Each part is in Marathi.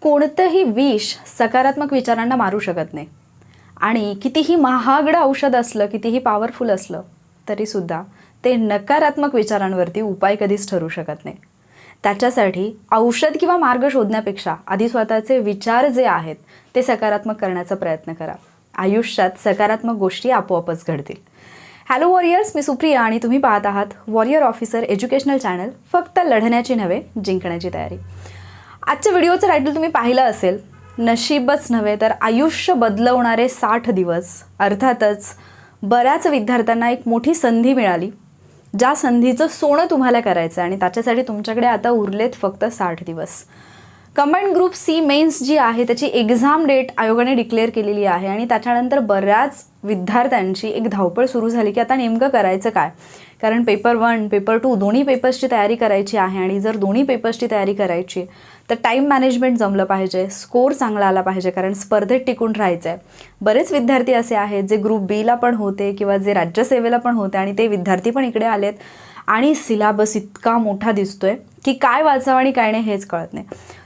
कोणतंही विष सकारात्मक विचारांना मारू शकत नाही आणि कितीही महागडं औषध असलं, कितीही पॉवरफुल असलं तरीसुद्धा ते नकारात्मक विचारांवरती उपाय कधीच ठरू शकत नाही. त्याच्यासाठी औषध किंवा मार्ग शोधण्यापेक्षा आधी स्वतःचे विचार जे आहेत ते सकारात्मक करण्याचा प्रयत्न करा. आयुष्यात सकारात्मक गोष्टी आपोआपच घडतील. हॅलो वॉरियर्स, मी सुप्रिया आणि तुम्ही पाहत आहात वॉरियर ऑफिसर एज्युकेशनल चॅनल. फक्त लढण्याची नव्हे, जिंकण्याची तयारी. आजच्या व्हिडिओचं टायटल तुम्ही पाहिलं असेल, नशीबच नव्हे तर आयुष्य बदलवणारे 60 दिवस. अर्थातच बऱ्याच विद्यार्थ्यांना एक मोठी संधी मिळाली, ज्या संधीचं सोनं तुम्हाला करायचं आणि त्याच्यासाठी तुमच्याकडे आता उरलेत फक्त 60 दिवस. कंबाईंड ग्रुप सी मेन्स जी आहे त्याची एक्झाम डेट आयोगाने डिक्लेअर केलेली आहे आणि त्याच्यानंतर बऱ्याच विद्यार्थ्यांची एक धावपळ सुरू झाली की आता नेमकं करायचं काय. कारण पेपर 1, पेपर 2 दोन्ही पेपर्सची तयारी करायची आहे आणि जर दोन्ही पेपर्सची तयारी करायची तर टाईम मॅनेजमेंट जमलं पाहिजे, स्कोर चांगला आला पाहिजे, कारण स्पर्धेत टिकून राहायचं आहे. बरेच विद्यार्थी असे आहेत जे ग्रुप बीला पण होते किंवा जे राज्यसेवेला पण होते आणि ते विद्यार्थी पण इकडे आलेत आणि सिलेबस इतका मोठा दिसतोय की काय वाचावं आणि काय नाही हेच कळत नाही.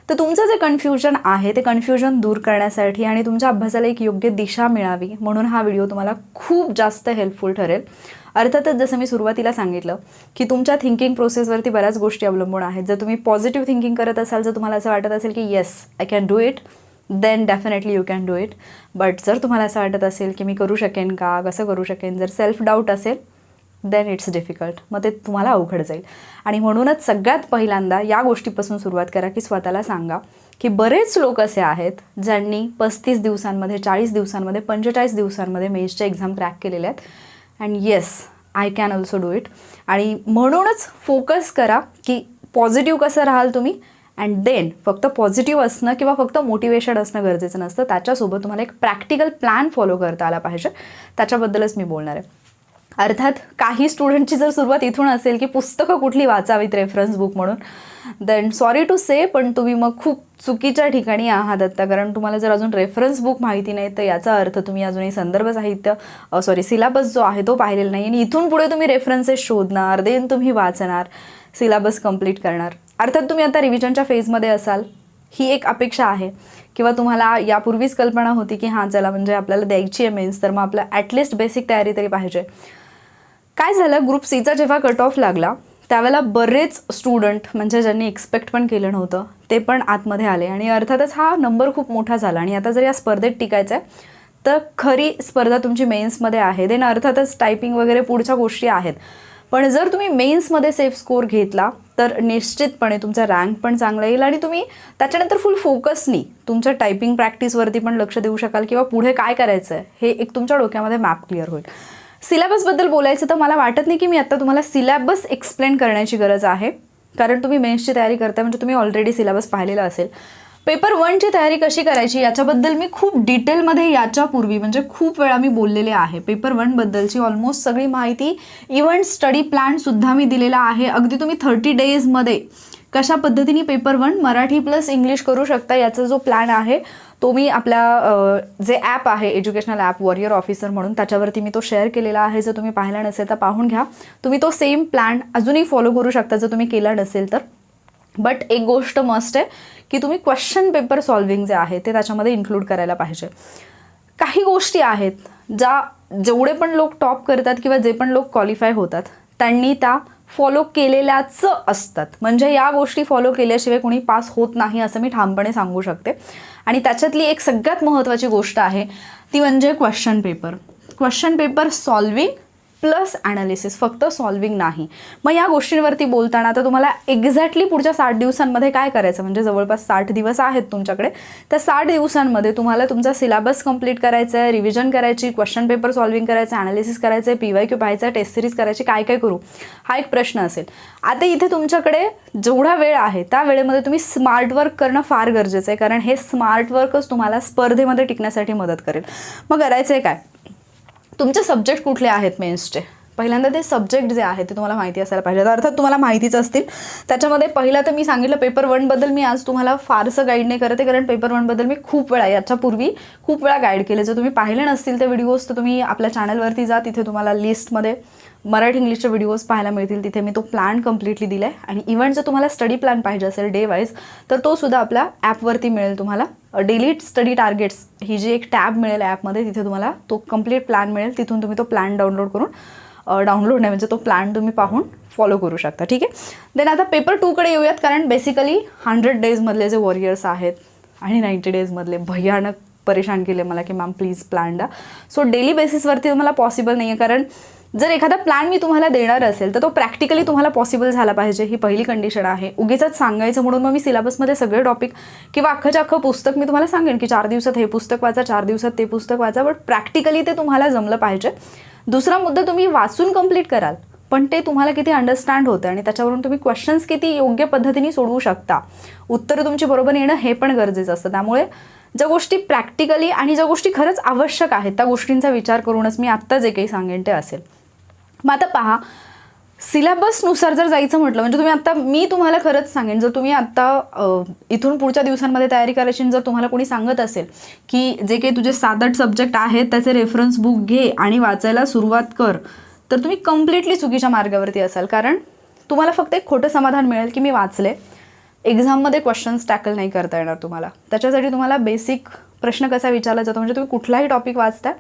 तर तुमचं जे कन्फ्युजन आहे ते कन्फ्युजन दूर करण्यासाठी आणि तुमच्या अभ्यासाला एक योग्य दिशा मिळावी म्हणून हा व्हिडिओ तुम्हाला खूप जास्त हेल्पफुल ठरेल. अर्थातच जसं मी सुरुवातीला सांगितलं की तुमच्या थिंकिंग प्रोसेसवरती बऱ्याच गोष्टी अवलंबून आहेत. जर तुम्ही पॉझिटिव्ह थिंकिंग करत असाल, जर तुम्हाला असं वाटत असेल की yes I can do it, then definitely you can do it. But जर तुम्हाला असं वाटत असेल की मी करू शकेन का, कसं करू शकेन, जर सेल्फ डाऊट असेल देन इट्स डिफिकल्ट, मग ते तुम्हाला अवघड जाईल. आणि म्हणूनच सगळ्यात पहिल्यांदा या गोष्टीपासून सुरुवात करा की स्वतःला सांगा की बरेच लोक असे आहेत ज्यांनी 35 दिवसांमध्ये, 40 दिवसांमध्ये, 45 दिवसांमध्ये मेन्सच्या एक्झाम क्रॅक केलेल्या आहेत. And yes I can also do it. आणि म्हणूनच फोकस करा की पॉझिटिव्ह कसं राहाल तुम्ही. अँड देन फक्त पॉझिटिव्ह असणं किंवा फक्त मोटिवेशन असणं गरजेचं नसतं, त्याच्यासोबत तुम्हाला एक प्रॅक्टिकल प्लॅन फॉलो करता आला पाहिजे. त्याच्याबद्दलच मी बोलणार आहे. अर्थात काही स्टुडंटची जर सुरुवात इथून असेल की पुस्तकं कुठली वाचावीत रेफरन्स बुक म्हणून, देन सॉरी टू से, पण तुम्ही मग खूप चुकीच्या ठिकाणी आहात आत्ता. कारण तुम्हाला जर अजून रेफरन्स बुक माहिती नाही तर याचा अर्थ तुम्ही अजूनही संदर्भ साहित्य सिलेबस जो आहे तो पाहिलेला नाही आणि इथून पुढे तुम्ही रेफरन्सेस शोधणार, देन तुम्ही वाचणार, सिलेबस कंप्लीट करणार. अर्थात तुम्ही आता रिव्हिजनच्या फेजमध्ये असाल ही एक अपेक्षा आहे किंवा तुम्हाला यापूर्वीच कल्पना होती की हां चला म्हणजे आपल्याला द्यायची आहे मेन्स, तर मग आपलं ॲटलिस्ट बेसिक तयारी तरी पाहिजे. काय झालं, ग्रुप सीचा जेव्हा कट ऑफ लागला त्यावेळेला बरेच स्टुडंट म्हणजे ज्यांनी एक्सपेक्ट पण केलं नव्हतं ते पण आतमध्ये आले आणि अर्थातच हा नंबर खूप मोठा झाला. आणि आता जर या स्पर्धेत टिकायचं आहे तर खरी स्पर्धा तुमची मेन्समध्ये आहे. देन अर्थातच टायपिंग वगैरे पुढच्या गोष्टी आहेत, पण जर तुम्ही मेन्समध्ये सेफ स्कोर घेतला तर निश्चितपणे तुमचा रँक पण चांगला येईल आणि तुम्ही त्याच्यानंतर फुल फोकसनी तुमच्या टायपिंग प्रॅक्टिसवरती पण लक्ष देऊ शकाल किंवा पुढे काय करायचं आहे हे एक तुमच्या डोक्यामध्ये मॅप क्लिअर होईल. सिलेबसबद्दल बोलायचं तर मला वाटत नाही की मी आता तुम्हाला सिलेबस एक्सप्लेन करण्याची गरज आहे, कारण तुम्ही मेन्सची तयारी करताय म्हणजे तुम्ही ऑलरेडी सिलेबस पाहिलेला असेल. पेपर 1ची तयारी कशी करायची याच्याबद्दल मी खूप डिटेलमध्ये याच्यापूर्वी म्हणजे खूप वेळा मी बोललेले आहे. पेपर 1बद्दलची ऑलमोस्ट सगळी माहिती, इव्हन स्टडी प्लॅनसुद्धा मी दिलेला आहे. अगदी तुम्ही 30 डेजमध्ये कशा पद्धतीने पेपर 1 मराठी प्लस इंग्लिश करू शकता याचा जो प्लॅन आहे तो मी आपल्या जे ॲप आहे एज्युकेशनल ॲप वॉरियर ऑफिसर म्हणून त्याच्यावरती मी तो शेअर केलेला आहे. जर तुम्ही पाहिला नसेल तर पाहून घ्या. तुम्ही तो सेम प्लॅन अजूनही फॉलो करू शकता जर तुम्ही केला नसेल तर. बट एक गोष्ट मस्ट आहे की तुम्ही क्वेश्चन पेपर सॉल्विंग जे आहे ते त्याच्यामध्ये इन्क्लूड करायला पाहिजे. काही गोष्टी आहेत ज्या जेवढे पण लोक टॉप करतात किंवा जे पण लोक क्वालिफाय होतात त्यांनी त्या फॉलो केलेल्याच असतात. म्हणजे या गोष्टी फॉलो केल्याशिवाय कोणी पास होत नाही असं मी ठामपणे सांगू शकते. आणि त्याच्यातली एक सगळ्यात महत्त्वाची गोष्ट आहे ती म्हणजे question paper. Question paper solving plus analysis, फक्त सॉल्विंग नाही. मग या गोष्टींवरती बोलताना आता तुम्हाला एक्झॅक्टली पुढच्या 60 दिवसांमध्ये काय करायचं, म्हणजे जवळपास 60 दिवस आहेत तुमच्याकडे. त्या 60 दिवसांमध्ये तुम्हाला तुमचा सिलेबस कंप्लीट करायचा आहे, रिव्हिजन करायची, क्वेश्चन पेपर सॉल्विंग करायचं, ॲनालिसिस करायचं आहे, PYQ पाहायचं, टेस्ट सिरीज करायची, काय काय करू हा एक प्रश्न असेल. आता इथे तुमच्याकडे जेवढा वेळ आहे त्या वेळेमध्ये तुम्ही स्मार्ट वर्क करणं फार गरजेचं आहे, कारण हे स्मार्ट वर्कच तुम्हाला स्पर्धेमध्ये टिकण्यासाठी मदत करेल. मग करायचं आहे काय, तुमचे सब्जेक्ट कुठले आहेत मेन्सचे, पहिल्यांदा ते सब्जेक्ट जे आहे ते तुम्हाला माहिती असायला पाहिजे. अर्थात तुम्हाला माहितीच असतील. त्याच्यामध्ये पहिला तर मी सांगितलं पेपर 1बद्दल मी आज तुम्हाला फारसं गाईड नाही करते, कारण पेपर 1बद्दल मी खूप वेळा याच्यापूर्वी खूप वेळा गाईड केले. जर तुम्ही पाहिले नसतील ते व्हिडिओज तर तुम्ही आपल्या चॅनलवरती जा, तिथे तुम्हाला लिस्टमध्ये मराठी इंग्लिशचे व्हिडिओज पाहायला मिळतील. तिथे मी तो प्लॅन कम्प्लिटली दिला आहे. आणि इव्हन जर तुम्हाला स्टडी प्लॅन पाहिजे असेल डे वाईज, तर तो सुद्धा आपल्या ॲपवरती मिळेल तुम्हाला. डेली स्टडी टार्गेट्स ही जी एक टॅब मिळेल ॲपमध्ये, तिथे तुम्हाला तो कंप्लीट प्लॅन मिळेल. तिथून तुम्ही तो प्लॅन डाउनलोड करून डाउनलोड नाही म्हणजे तो प्लॅन तुम्ही पाहून फॉलो करू शकता. ठीक आहे. देन आता पेपर 2कडे येऊयात. कारण बेसिकली 100 डेजमधले जे वॉरियर्स आहेत आणि 90 डेजमधले भयानक परेशान केले मला की मॅम प्लीज प्लॅन द्या. सो डेली बेसिसवरती तुम्हाला पॉसिबल नाही आहे. कारण जर एखादा प्लॅन मी तुम्हाला देणार असेल तर तो प्रॅक्टिकली तुम्हाला पॉसिबल झाला पाहिजे, ही पहिली कंडिशन आहे. उगीचच सांगायचं म्हणून मग मी सिलेबसमध्ये सगळे टॉपिक किंवा अख्खं पुस्तक मी तुम्हाला सांगेन की 4 दिवसात हे पुस्तक वाचा, 4 दिवसात ते पुस्तक वाचा, बट प्रॅक्टिकली ते तुम्हाला जमलं पाहिजे. दुसरा मुद्दा, तुम्ही वाचून कंप्लीट कराल पण ते तुम्हाला किती अंडरस्टँड होतं आणि त्याच्यावरून तुम्ही क्वेश्चन्स किती योग्य पद्धतीने सोडवू शकता, उत्तरं तुमची बरोबर येणं हे पण गरजेचं असतं. त्यामुळे ज्या गोष्टी प्रॅक्टिकली आणि ज्या गोष्टी खरंच आवश्यक आहेत त्या गोष्टींचा विचार करूनच मी आत्ता जे काही सांगेन ते असेल. मग आता पहा, सिलेबसनुसार जर जायचं म्हटलं म्हणजे तुम्ही आत्ता, मी तुम्हाला खरंच सांगेन, जर तुम्ही आत्ता इथून पुढच्या दिवसांमध्ये तयारी करायची, जर तुम्हाला कोणी सांगत असेल की जे काही तुझे 7-8 सब्जेक्ट आहेत त्याचे रेफरन्स बुक घे आणि वाचायला सुरुवात कर, तर तुम्ही कम्प्लिटली चुकीच्या मार्गावरती असाल. कारण तुम्हाला फक्त एक खोटं समाधान मिळेल की मी वाचले, एक्झाममध्ये क्वेश्चन्स टॅकल नाही करता येणार तुम्हाला. त्याच्यासाठी तुम्हाला बेसिक प्रश्न कसा विचारला जातो, म्हणजे तुम्ही कुठलाही टॉपिक वाचताय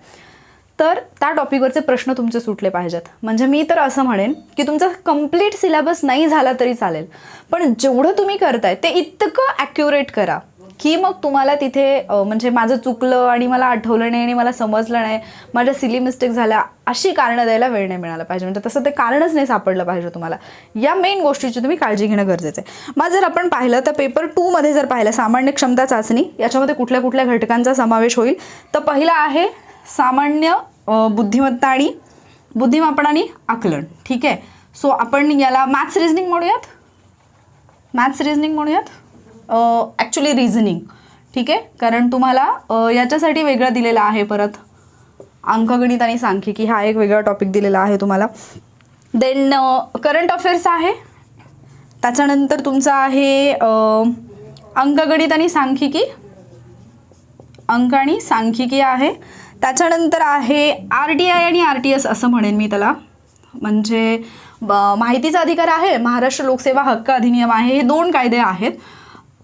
तर त्या टॉपिकवरचे प्रश्न तुमचे सुटले पाहिजेत. म्हणजे मी तर असं म्हणेन की तुमचा कंप्लीट सिलेबस नाही झाला तरी चालेल, पण जेवढं तुम्ही करताय ते इतकं ॲक्युरेट करा की मग तुम्हाला तिथे म्हणजे माझं चुकलं आणि मला आठवलं नाही आणि मला समजलं नाही, माझ्या सिली मिस्टेक झाल्या, अशी कारणं द्यायला वेळ नाही मिळाला पाहिजे. म्हणजे तसं ते कारणच नाही सापडलं पाहिजे तुम्हाला. या मेन गोष्टीची तुम्ही काळजी घेणं गरजेचं आहे. मग जर आपण पाहिलं तर पेपर 2मध्ये जर पाहिलं सामान्य क्षमता चाचणी, याच्यामध्ये कुठल्या कुठल्या घटकांचा समावेश होईल, तर पहिला आहे सामान्य बुद्धिमत्ता आणि बुद्धिमापन आणि आकलन. ठीक आहे. सो आपण याला मॅथ्स रिझनिंग म्हणूयात, ॲक्च्युली रिझनिंग. ठीक आहे. कारण तुम्हाला याच्यासाठी वेगळं दिलेलं आहे, परत अंकगणित आणि सांख्यिकी हा एक वेगळा टॉपिक दिलेला आहे तुम्हाला. देन करंट अफेअर्स आहे, त्याच्यानंतर तुमचा आहे अंकगणित आणि सांख्यिकी, अंक आणि सांख्यिकी आहे. त्याच्यानंतर आहे RTI आणि RTS असं म्हणेन मी त्याला, म्हणजे माहितीचा अधिकार आहे, महाराष्ट्र लोकसेवा हक्क अधिनियम आहे, हे 2 कायदे आहेत.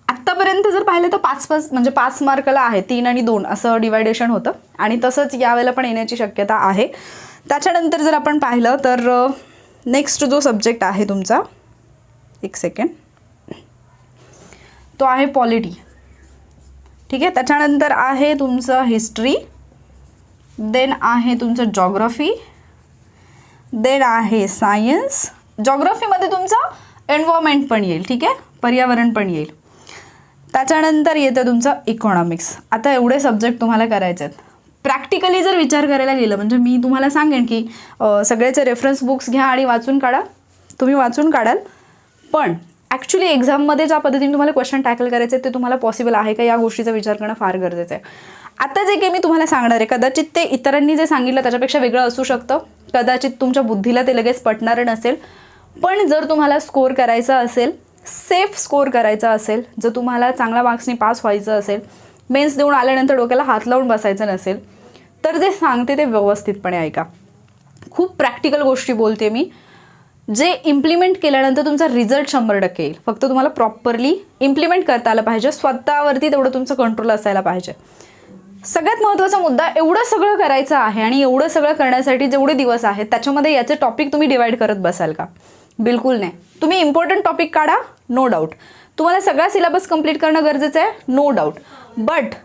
आत्तापर्यंत जर पाहिलं तर 5 म्हणजे 5 मार्काला आहे, 3 आणि 2 असं डिवायडेशन होतं आणि तसंच यावेळेला पण येण्याची शक्यता आहे. त्याच्यानंतर जर आपण पाहिलं तर नेक्स्ट जो सब्जेक्ट आहे तुमचा, एक सेकंड, तो आहे पॉलिटी. ठीक आहे. त्याच्यानंतर आहे तुमचं हिस्ट्री, देन आहे तुमचं जॉग्रफी, देन आहे सायन्स. जॉग्रफीमध्ये तुमचं एन्व्हायरमेंट पण येईल. ठीक आहे, पर्यावरण पण येईल. त्याच्यानंतर येतं तुमचं इकॉनॉमिक्स. आता एवढे सब्जेक्ट तुम्हाला करायचे आहेत. प्रॅक्टिकली जर विचार करायला गेलं म्हणजे मी तुम्हाला सांगेन की सगळ्याचे रेफरन्स बुक्स घ्या आणि वाचून काढा, तुम्ही वाचून काढाल, पण ॲक्च्युली एक्झाममध्ये ज्या पद्धतीने तुम्हाला क्वेश्चन टॅकल करायचे ते तुम्हाला पॉसिबल आहे का, या गोष्टीचा विचार करणं फार गरजेचं आहे. आता जे काही मी तुम्हाला सांगणार आहे कदाचित ते इतरांनी जे सांगितलं त्याच्यापेक्षा वेगळं असू शकतं, कदाचित तुमच्या बुद्धीला ते लगेच पटणारं नसेल, पण जर तुम्हाला स्कोअर करायचा असेल, सेफ स्कोअर करायचा असेल, जर तुम्हाला चांगल्या मार्क्सनी पास व्हायचं असेल, मेन्स देऊन आल्यानंतर डोक्याला हात लावून बसायचं नसेल, तर जे सांगते ते व्यवस्थितपणे ऐका. खूप प्रॅक्टिकल गोष्टी बोलते मी, जे इम्प्लिमेंट केल्यानंतर तुमचा रिझल्ट 100% येईल. फक्त तुम्हाला प्रॉपरली इम्प्लिमेंट करता आलं पाहिजे, स्वतःवरती तेवढं तुमचं कंट्रोल असायला पाहिजे. सगळ्यात महत्त्वाचा मुद्दा, एवढं सगळं करायचं आहे आणि एवढं सगळं करण्यासाठी जेवढे दिवस आहेत त्याच्यामध्ये याचे टॉपिक तुम्ही डिवाइड करत बसाल का? बिलकुल नाही. तुम्ही इम्पॉर्टंट टॉपिक काढा, नो डाऊट. तुम्हाला सगळा सिलेबस कंप्लीट करणं गरजेचं आहे, no doubt. But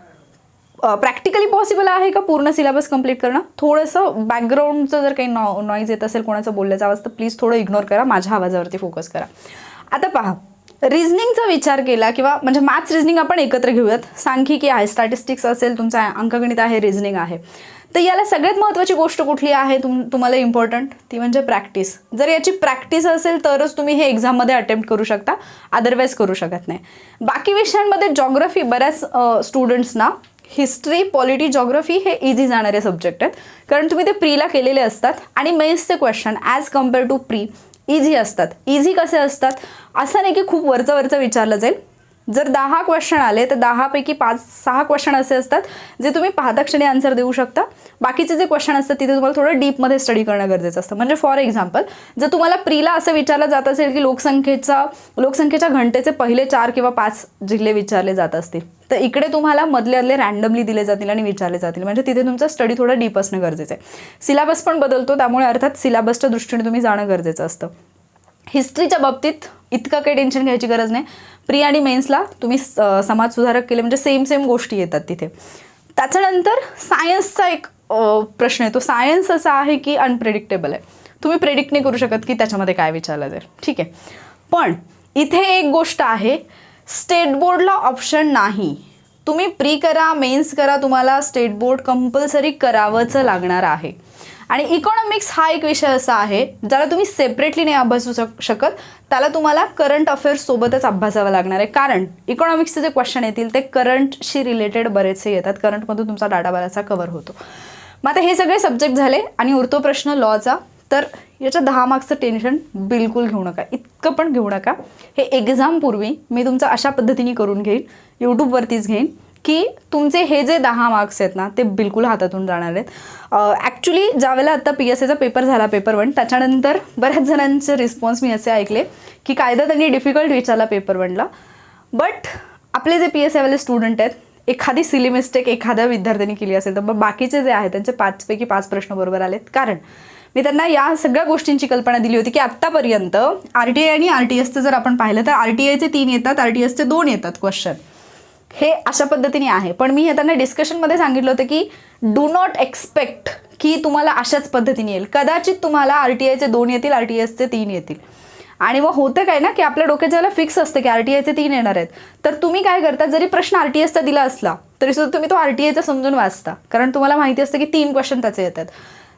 practically possible आहे का पूर्ण सिलेबस कंप्लीट करणं? थोडंसं बॅकग्राऊंडचं जर काही नॉईज येत असेल, कोणाचा बोलण्याचा आवाज, तर प्लीज थोडं इग्नोर करा, माझ्या आवाजावरती फोकस करा. आता पहा, रिझनिंगचा विचार केला किंवा म्हणजे मॅथ्स रिझनिंग आपण एकत्र घेऊयात. सांख्यिकी आहे, स्टॅटिस्टिक्स असेल, तुमचा अंकगणित आहे, रिझनिंग आहे. तर याला सगळ्यात महत्त्वाची गोष्ट कुठली आहे तुम्हाला इम्पॉर्टंट, ती म्हणजे प्रॅक्टिस. जर याची प्रॅक्टिस असेल तरच तुम्ही हे एक्झाममध्ये अटेम्प्ट करू शकता, अदरवाईज करू शकत नाही. बाकी विषयांमध्ये जॉग्रफी बऱ्याच स्टुडंट्सना हिस्ट्री, पॉलिटी, जॉग्रफी हे इझी जाणारे सब्जेक्ट आहेत, कारण तुम्ही ते प्रीला केलेले असतात आणि मेन्सचे question as compare to pre easy असतात. इझी कसे असतात, असं नाही की खूप वरचं विचारलं जाईल. जर 10 क्वेश्चन आले तर 10 पैकी 5-6 क्वेश्चन असे असतात जे तुम्ही पाहता क्षणी आन्सर देऊ शकता. बाकीचे जे क्वेश्चन असतात तिथे तुम्हाला थोडं डीपमध्ये स्टडी करणं गरजेचं असतं. म्हणजे फॉर एक्झाम्पल जर तुम्हाला प्रीला असं विचारलं जात असेल की लोकसंख्येच्या घंटेचे पहिले 4 किंवा 5 जिल्हे विचारले जात असतील, तर इकडे तुम्हाला मधले रँडमली दिले जातील आणि विचारले जातील. म्हणजे तिथे तुमचा स्टडी थोडा डीप असणं गरजेचं आहे. सिलेबस पण बदलतो, त्यामुळे अर्थात सिलेबसच्या दृष्टीने तुम्ही जाणं गरजेचं असतं. हिस्ट्रीच्या बाबतीत इतकं काही टेन्शन घ्यायची गरज नाही. प्री आणि मेन्सला तुम्ही समाजसुधारक केले म्हणजे सेम गोष्टी येतात तिथे. त्याच्यानंतर सायन्सचा एक प्रश्न येतो. सायन्स असा आहे की अनप्रेडिक्टेबल आहे. तुम्ही प्रेडिक्ट नाही करू शकत की त्याच्यामध्ये काय विचारलं जाईल. ठीक आहे, पण इथे एक गोष्ट आहे, स्टेट बोर्डला ऑप्शन नाही. तुम्ही प्री करा, मेन्स करा, तुम्हाला स्टेट बोर्ड कंपल्सरी करावंच लागणार आहे. आणि इकॉनॉमिक्स हा एक विषय असा आहे ज्याला तुम्ही सेपरेटली नाही अभ्यासू शकत, त्याला तुम्हाला करंट अफेअर्स सोबतच अभ्यासावं लागणार आहे. कारण इकॉनॉमिक्सचे जे क्वेश्चन येतील ते करंटशी रिलेटेड बरेचसे येतात. करंटमधून तुमचा डाटा बराचसा कव्हर होतो. मग आता हे सगळे सब्जेक्ट झाले आणि उरतो प्रश्न लॉचा. तर याच्या 10 मार्क्सचं टेन्शन बिलकुल घेऊ नका, इतकं पण घेऊ नका. हे एक्झामपूर्वी मी तुमचं अशा पद्धतीने करून घेईन, यूट्यूबवरतीच घेईन की तुमचे हे जे 10 मार्क्स आहेत ना ते बिलकुल हातातून जाणार आहेत. ॲक्च्युली ज्यावेळेला आता PSAचा पेपर झाला, पेपर 1, त्याच्यानंतर बऱ्याच जणांचे रिस्पॉन्स मी असे ऐकले की कायदा त्यांनी डिफिकल्ट विचारला पेपर 1ला, बट आपले जे PSAवाले स्टुडंट आहेत, एखादी सिली मिस्टेक एखाद्या विद्यार्थ्यांनी केली असेल तर मग बाकीचे जे आहेत त्यांचे 5 पैकी 5 प्रश्न बरोबर आलेत. कारण मी त्यांना या सगळ्या गोष्टींची कल्पना दिली होती की आत्तापर्यंत RTI आणि RTSचं जर आपण पाहिलं तर RTIचे 3 येतात, RTSचे 2 येतात क्वेश्चन. हे अशा पद्धतीने आहे. पण मी हे त्यांना डिस्कशनमध्ये सांगितलं होतं की डू नॉट एक्सपेक्ट की तुम्हाला अशाच पद्धतीने येईल. कदाचित तुम्हाला RTIचे 2 येतील, RTSचे 3 येतील. आणि मग होतं काय ना की आपल्या डोक्यात ज्याला फिक्स असतं की RTIचे 3 येणार आहेत, तर तुम्ही काय करता, जरी प्रश्न RTSचा दिला असला तरी सुद्धा तुम्ही तो RTIचा समजून वाचता, कारण तुम्हाला माहिती असतं की 3 क्वेश्चन त्याचे येतात.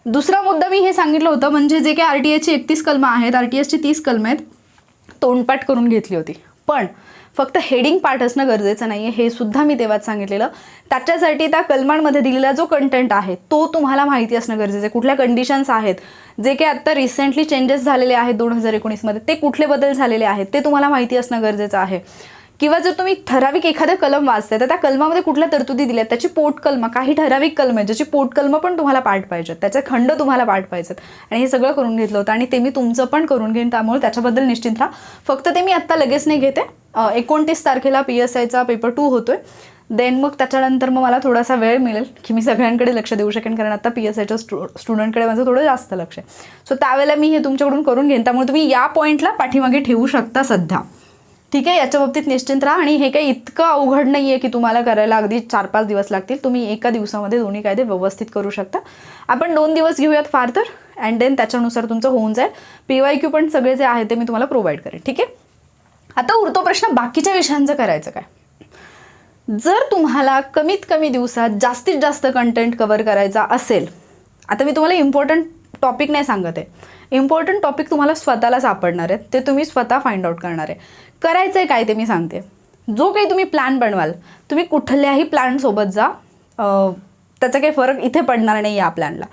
दुसरा मुद्दा मी हे सांगितलं होतं, म्हणजे जे काही RTIची 31 कलमं आहेत, RTSची 30 कलमं आहेत, तोंडपाठ करून घेतली होती. पण फक्त हेडिंग पार्ट असणं गरजेचं नाही आहे, हे सुद्धा मी तेव्हाच सांगितलेलं. त्याच्यासाठी त्या कलमांमध्ये दिलेला जो कंटेंट आहे तो तुम्हाला माहिती असणं गरजेचं आहे. कुठल्या कंडिशन्स आहेत, जे काही आत्ता रिसेंटली चेंजेस झालेले आहेत 2019मध्ये, ते कुठले बदल झालेले आहेत ते तुम्हाला माहिती असणं गरजेचं आहे. किंवा जर तुम्ही ठराविक एखादं कलम वाचताय तर त्या कलमामध्ये कुठल्या तरतुदी दिल्या आहेत, त्याची पोटकलमं, काही ठराविक कलम आहेत ज्याची पोटकलमं पण तुम्हाला पाठ पाहिजेत, त्याचे खंड तुम्हाला पाठ पाहिजेत. आणि हे सगळं करून घेतलं होतं आणि ते मी तुमचं पण करून घेईन, त्यामुळे त्याच्याबद्दल निश्चिंत राहा. फक्त ते मी आत्ता लगेच नाही घेते. 29 तारखेला PSIचा पेपर 2 होतोय. देन मग त्याच्यानंतर मग मला थोडासा वेळ मिळेल की मी सगळ्यांकडे लक्ष देऊ शकेन, कारण आता PSIच्या स्टुडंटकडे माझं थोडं जास्त लक्ष आहे. सो त्यावेळेला मी हे तुमच्याकडून करून घेईन, त्यामुळे तुम्ही या पॉईंटला पाठीमागे ठेवू शकता सध्या. ठीक आहे, याच्या बाबतीत निश्चिंत राहा. आणि हे काही इतकं अवघड नाही आहे की तुम्हाला करायला अगदी 4-5 दिवस लागतील. तुम्ही एका दिवसामध्ये दोन्ही कायदे व्यवस्थित करू शकता. आपण 2 दिवस घेऊयात फार तर, अँड देन त्याच्यानुसार तुमचं होऊन जाईल. PYQ पण सगळे जे आहे ते मी तुम्हाला प्रोव्हाइड करेन. ठीक आहे, आता उरतो प्रश्न बाकीच्या विषयांचं करायचं काय. जर तुम्हाला कमीत कमी दिवसात जास्तीत जास्त कंटेंट कव्हर करायचा असेल, आता मी तुम्हाला इम्पॉर्टंट टॉपिक नाही सांगत आहे, इम्पॉर्टंट टॉपिक तुम्हाला स्वतःला सापडणार आहेत, ते तुम्ही स्वतः फाइंड आउट करणार आहे. करायचं आहे काय ते मी सांगते. जो काही तुम्ही प्लॅन बनवाल, तुम्ही कुठल्याही प्लॅनसोबत जा, त्याचा काही फरक इथे पडणार नाही या प्लॅनला.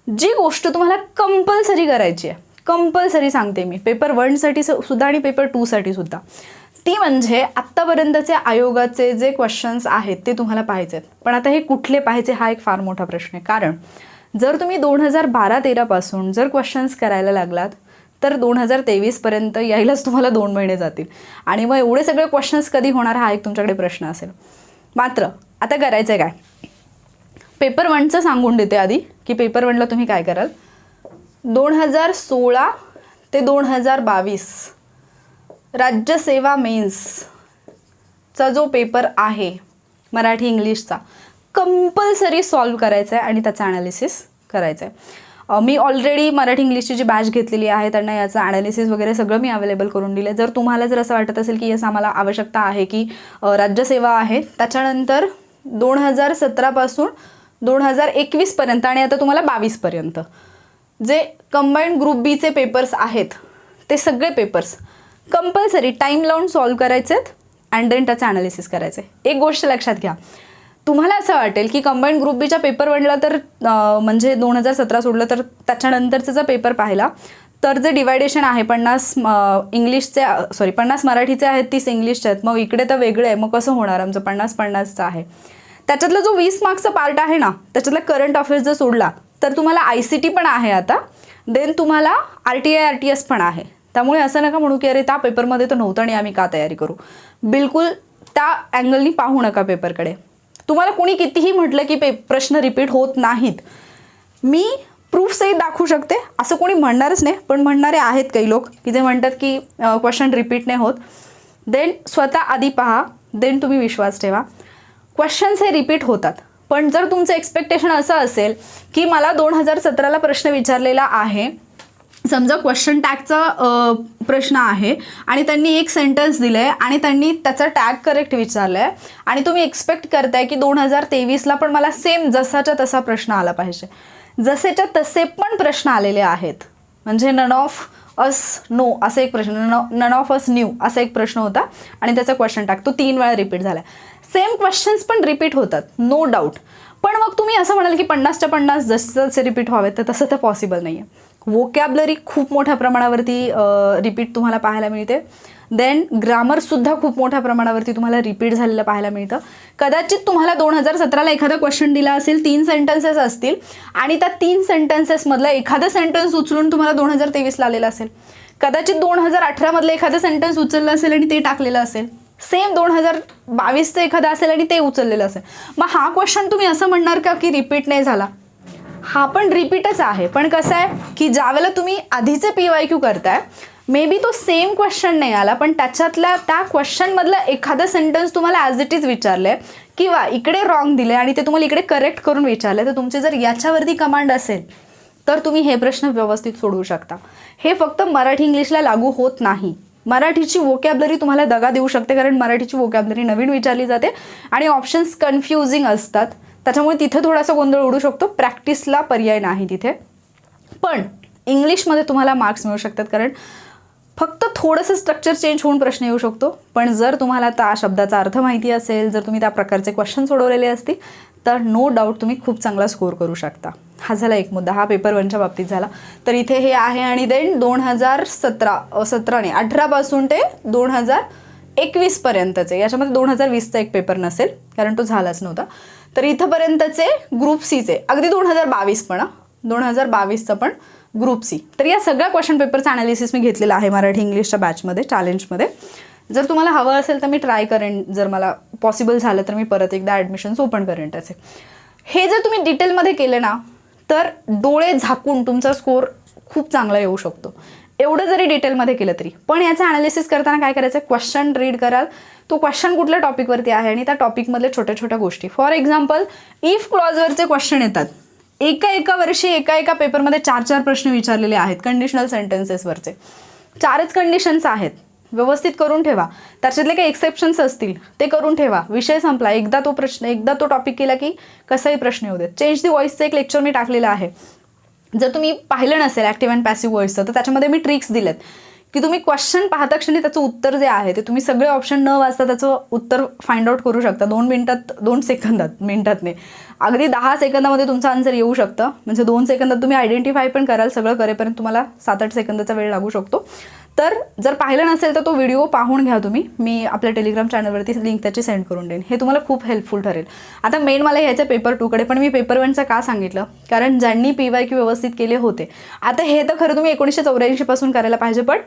जी गोष्ट तुम्हाला कंपल्सरी करायची आहे, कंपल्सरी सांगते मी, पेपर 1साठी सुद्धा आणि पेपर 2साठी सुद्धा, ती म्हणजे आत्तापर्यंतचे आयोगाचे जे क्वेश्चन्स आहेत ते तुम्हाला पाहायचे आहेत. पण आता हे कुठले पाहायचे हा एक फार मोठा प्रश्न आहे. कारण जर तुम्ही 2012-13 पासून जर क्वेश्चन्स करायला लागलात तर 2023पर्यंत यायलाच तुम्हाला 2 महिने जातील. आणि मग एवढे सगळे क्वेश्चन्स कधी होणार हा एक तुमच्याकडे प्रश्न असेल. मात्र आता करायचं आहे काय, पेपर 1चं सांगून देते आधी की पेपर 1ला तुम्ही काय कराल. 2016 ते 2022 राज्यसेवा मेन्सचा जो पेपर आहे मराठी इंग्लिशचा, कंपल्सरी सॉल्व करायचा आहे आणि त्याचं ॲनालिसिस करायचं आहे. मी ऑलरेडी मराठी इंग्लिशची जी बॅच घेतलेली आहे त्यांना याचं ॲनालिसिस वगैरे सगळं मी अवेलेबल करून दिलं आहे. जर तुम्हाला जर असं वाटत असेल की यस आम्हाला आवश्यकता आहे की राज्यसेवा आहे, त्याच्यानंतर 2017 पासून 2021पर्यंत आणि आता तुम्हाला 22पर्यंत जे कंबाईंड ग्रुप बीचे पेपर्स आहेत ते सगळे पेपर्स कंपल्सरी टाईम लावून सॉल्व करायचे आहेत अँड देन त्याचं ॲनालिसिस करायचं आहे. एक गोष्ट लक्षात घ्या, तुम्हाला असं वाटेल की कंबाईंड ग्रुप बीच्या पेपर 1ला तर म्हणजे 2017 सोडलं तर त्याच्यानंतरचा जर पेपर पाहिला तर जे डिवायडेशन आहे 50 मराठीचे आहेत, 30 इंग्लिशचे आहेत, मग इकडे तर वेगळं आहे, मग कसं होणार आमचं 50-50चं आहे. त्याच्यातला जो 20 मार्क्सचा पार्ट आहे ना, त्याच्यातला करंट अफेअर्स जर सोडला तर तुम्हाला ICT पण आहे आता, देन तुम्हाला RTI RTS पण आहे. त्यामुळे असं नका म्हणू की अरे त्या पेपरमध्ये तर नव्हतं आणि आम्ही का तयारी करू. बिलकुल त्या अँगलनी पाहू नका पेपरकडे. तुम्हाला कोणी कितीही म्हटलं की प्रश्न रिपीट होत नाहीत, मी प्रूफसहित दाखवू शकते, असं कोणी म्हणणारच नाही, पण म्हणणारे आहेत काही लोक की जे म्हणतात की क्वेश्चन रिपीट नाही होत. देन स्वतः आधी पहा, देन तुम्ही विश्वास ठेवा. क्वेश्चन्स हे रिपीट होतात, पण जर तुमचं एक्सपेक्टेशन असं असेल की मला 2017ला प्रश्न विचारलेला आहे, समजा क्वेश्चन टॅगचा प्रश्न आहे आणि त्यांनी एक सेंटेन्स दिलं आहे आणि त्यांनी त्याचा टॅग करेक्ट विचारलं आहे आणि तुम्ही एक्सपेक्ट करताय की 2023ला पण मला सेम जसाच्या तसा प्रश्न आला पाहिजे, जसेच्या तसे पण प्रश्न आलेले आहेत. म्हणजे नन ऑफ अस नो असा एक प्रश्न, नन ऑफ अस न्यू असा एक प्रश्न होता आणि त्याचा क्वेश्चन टॅग तो 3 वेळा रिपीट झाला. सेम क्वेश्चन्स पण रिपीट होतात, नो डाऊट. पण मग तुम्ही असं म्हणाल की 50च्या 50 जसे रिपीट व्हावेत, तर तसं तर पॉसिबल नाही आहे. वोकॅबलरी खूप मोठ्या प्रमाणावरती रिपीट तुम्हाला पाहायला मिळते. देन ग्रामरसुद्धा खूप मोठ्या प्रमाणावरती तुम्हाला रिपीट झालेलं पाहायला मिळतं. कदाचित तुम्हाला 2017ला एखादा क्वेश्चन दिला असेल, 3 सेंटेन्सेस असतील आणि त्या 3 सेंटेन्सेसमधलं एखादं सेंटेन्स उचलून तुम्हाला 2023ला आलेलं असेल. कदाचित 2018मधलं एखादं सेंटेन्स उचललं असेल आणि ते टाकलेलं असेल. सेम 2022चं एखादं असेल आणि ते उचललेलं असेल. मग हा क्वेश्चन तुम्ही असं म्हणणार का की रिपीट नाही झाला? हा पण रिपीटच आहे, पण कसं आहे की ज्यावेळेला तुम्ही आधीचे PYQ करताय, मे बी तो सेम क्वेश्चन नाही आला, पण त्याच्यातल्या त्या क्वेश्चनमधलं एखादं सेंटेन्स तुम्हाला ॲज इट इज विचारले किंवा इकडे रॉंग दिले आणि ते तुम्हाला इकडे करेक्ट करून विचारले, तर तुमची जर याच्यावरती कमांड असेल तर तुम्ही हे प्रश्न व्यवस्थित सोडवू शकता. हे फक्त मराठी इंग्लिशला लागू होत नाही. मराठीची वोकॅबलरी तुम्हाला दगा देऊ शकते, कारण मराठीची वोकॅबलरी नवीन विचारली जाते आणि ऑप्शन्स कन्फ्युजिंग असतात, त्याच्यामुळे तिथे थोडासा गोंधळ उडू शकतो. प्रॅक्टिसला पर्याय नाही तिथे. पण इंग्लिशमध्ये तुम्हाला मार्क्स मिळू शकतात, कारण फक्त थोडंसं स्ट्रक्चर चेंज होऊन प्रश्न येऊ शकतो. पण जर तुम्हाला त्या शब्दाचा अर्थ माहिती असेल, जर तुम्ही त्या प्रकारचे क्वेश्चन सोडवलेले असतील, तर नो डाऊट तुम्ही खूप चांगला स्कोर करू शकता. हा झाला एक मुद्दा, हा पेपर 1च्या बाबतीत झाला. तर इथे हे आहे आणि देन 18 पासून ते 2021 पर्यंतचे, याच्यामध्ये 2020चा एक पेपर नसेल कारण तो झालाच नव्हता. तर इथंपर्यंतचे ग्रुप सीचे, अगदी 2022चं पण ग्रुप सी. तर या सगळ्या क्वेश्चन पेपरचं ॲनालिसिस मी घेतलेलं आहे मराठी इंग्लिशच्या बॅचमध्ये, चॅलेंजमध्ये. जर तुम्हाला हवं असेल तर मी ट्राय करेन, जर मला पॉसिबल झालं तर मी परत एकदा ॲडमिशन्स ओपन करेन त्याचे. हे जर तुम्ही डिटेलमध्ये केलं ना, तर डोळे झाकून तुमचा स्कोर खूप चांगला येऊ शकतो. एवढं जरी डिटेलमध्ये केलं तरी. पण याचं ॲनालिसिस करताना काय करायचं, क्वेश्चन रीड कराल, तो क्वेश्चन कुठल्या टॉपिकवरती आहे आणि त्या टॉपिकमधल्या छोट्या छोट्या गोष्टी. फॉर एक्झाम्पल, इफ क्लॉजवरचे क्वेश्चन येतात. एका वर्षी एका पेपरमध्ये 4 प्रश्न विचारलेले आहेत कंडिशनल सेंटेन्सेसवरचे. 4च कंडिशन्स आहेत. व्यवस्थित करून ठेवा. त्याच्यातले काही एक्सेप्शन्स असतील ते करून ठेवा. विषय संपला. एकदा तो टॉपिक केला की कसाही प्रश्न येऊ देत. चेंज दी व्हॉइसचं एक लेक्चर मी टाकलेलं आहे. जर तुम्ही पाहिलं नसेल ॲक्टिव्ह अँड पॅसिव्ह व्हॉइसचं, तर त्याच्यामध्ये मी ट्रिक्स दिलेत की तुम्ही क्वेश्चन पाहता क्षणी त्याचं उत्तर जे आहे ते तुम्ही सगळे ऑप्शन न वाचता त्याचं उत्तर फाइंड आउट करू शकता 2 मिनिटात नाही, अगदी 10 सेकंदामध्ये तुमचं आन्सर येऊ शकतं. म्हणजे 2 सेकंदात तुम्ही आयडेंटिफाय पण कराल. सगळं करेपर्यंत तुम्हाला 7-8 सेकंदाचा वेळ लागू शकतो. तर जर पाहिलं नसेल तर तो व्हिडिओ पाहून घ्या तुम्ही. मी आपल्या टेलिग्राम चॅनलवरती लिंक त्याची सेंड करून देईन. हे तुम्हाला खूप हेल्पफुल ठरेल. आता मेन मला यायचं पेपर 2कडे, पण मी पेपर 1चं का सांगितलं, कारण ज्यांनी PYQ व्यवस्थित केले होते. आता हे तर खरं तुम्ही 1984 पासून करायला पाहिजे, बट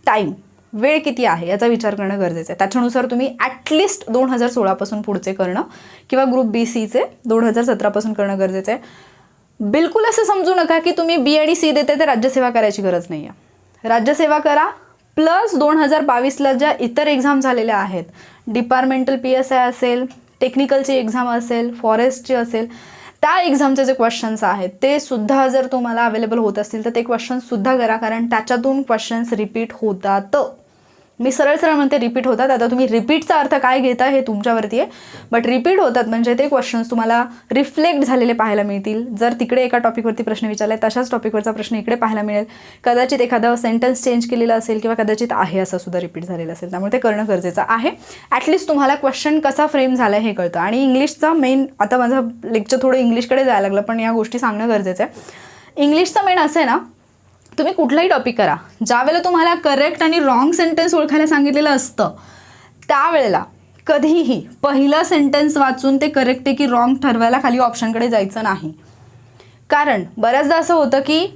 टाईम, वेळ किती आहे याचा विचार करणं गरजेचं आहे. त्याच्यानुसार तुम्ही ॲटलिस्ट 2016 पासून पुढचे करणं किंवा ग्रुप BCचे 2017 पासून करणं गरजेचं आहे. बिलकुल असं समजू नका की तुम्ही B आणि C देते तर राज्यसेवा करायची गरज नाही आहे. राज्यसेवा करा, प्लस 2022ला ज्या इतर एक्झाम झालेल्या आहेत, डिपार्टमेंटल PSI असेल, टेक्निकलची एक्झाम असेल, फॉरेस्टची असेल, त्या एक्झामचे जे क्वेश्चन्स आहेत ते सुद्धा जर तुम्हाला अवेलेबल होत असतील तर ते क्वेश्चन्ससुद्धा करा, कारण त्याच्यातून क्वेश्चन्स रिपीट होतात. मी सरळ म्हणते रिपीट होतात. आता तुम्ही रिपीटचा अर्थ काय घेता हे तुमच्यावरती आहे, बट रिपीट होतात म्हणजे ते क्वेश्चन्स तुम्हाला रिफ्लेक्ट झालेले पाहायला मिळतील. जर तिकडे एका टॉपिकवरती प्रश्न विचारला तशाच टॉपिकवरचा प्रश्न इकडे पाहायला मिळेल. कदाचित एखादा सेंटेन्स चेंज केलेला असेल किंवा कदाचित आहे असं सुद्धा रिपीट झालेलं असेल. त्यामुळे ते करणं गरजेचं आहे. ॲटलिस्ट तुम्हाला क्वेश्चन कसा फ्रेम झाला हे कळतं. आणि इंग्लिशचा मेन, आता माझं लेक्चर थोडं इंग्लिशकडे जायला लागलं, पण या गोष्टी सांगणं गरजेचं आहे. इंग्लिशचं मेन असं आहे ना तुम्ही कुठलाही टॉपिक करा, ज्यावेळेला तुम्हाला करेक्ट आणि रॉंग सेंटेन्स ओळखायला सांगितलेलं असतं त्यावेळेला कधीही पहिलं सेंटेन्स वाचून ते करेक्ट आहे की रॉंग ठरवायला खाली ऑप्शनकडे जायचं नाही. कारण बऱ्याचदा असं होतं की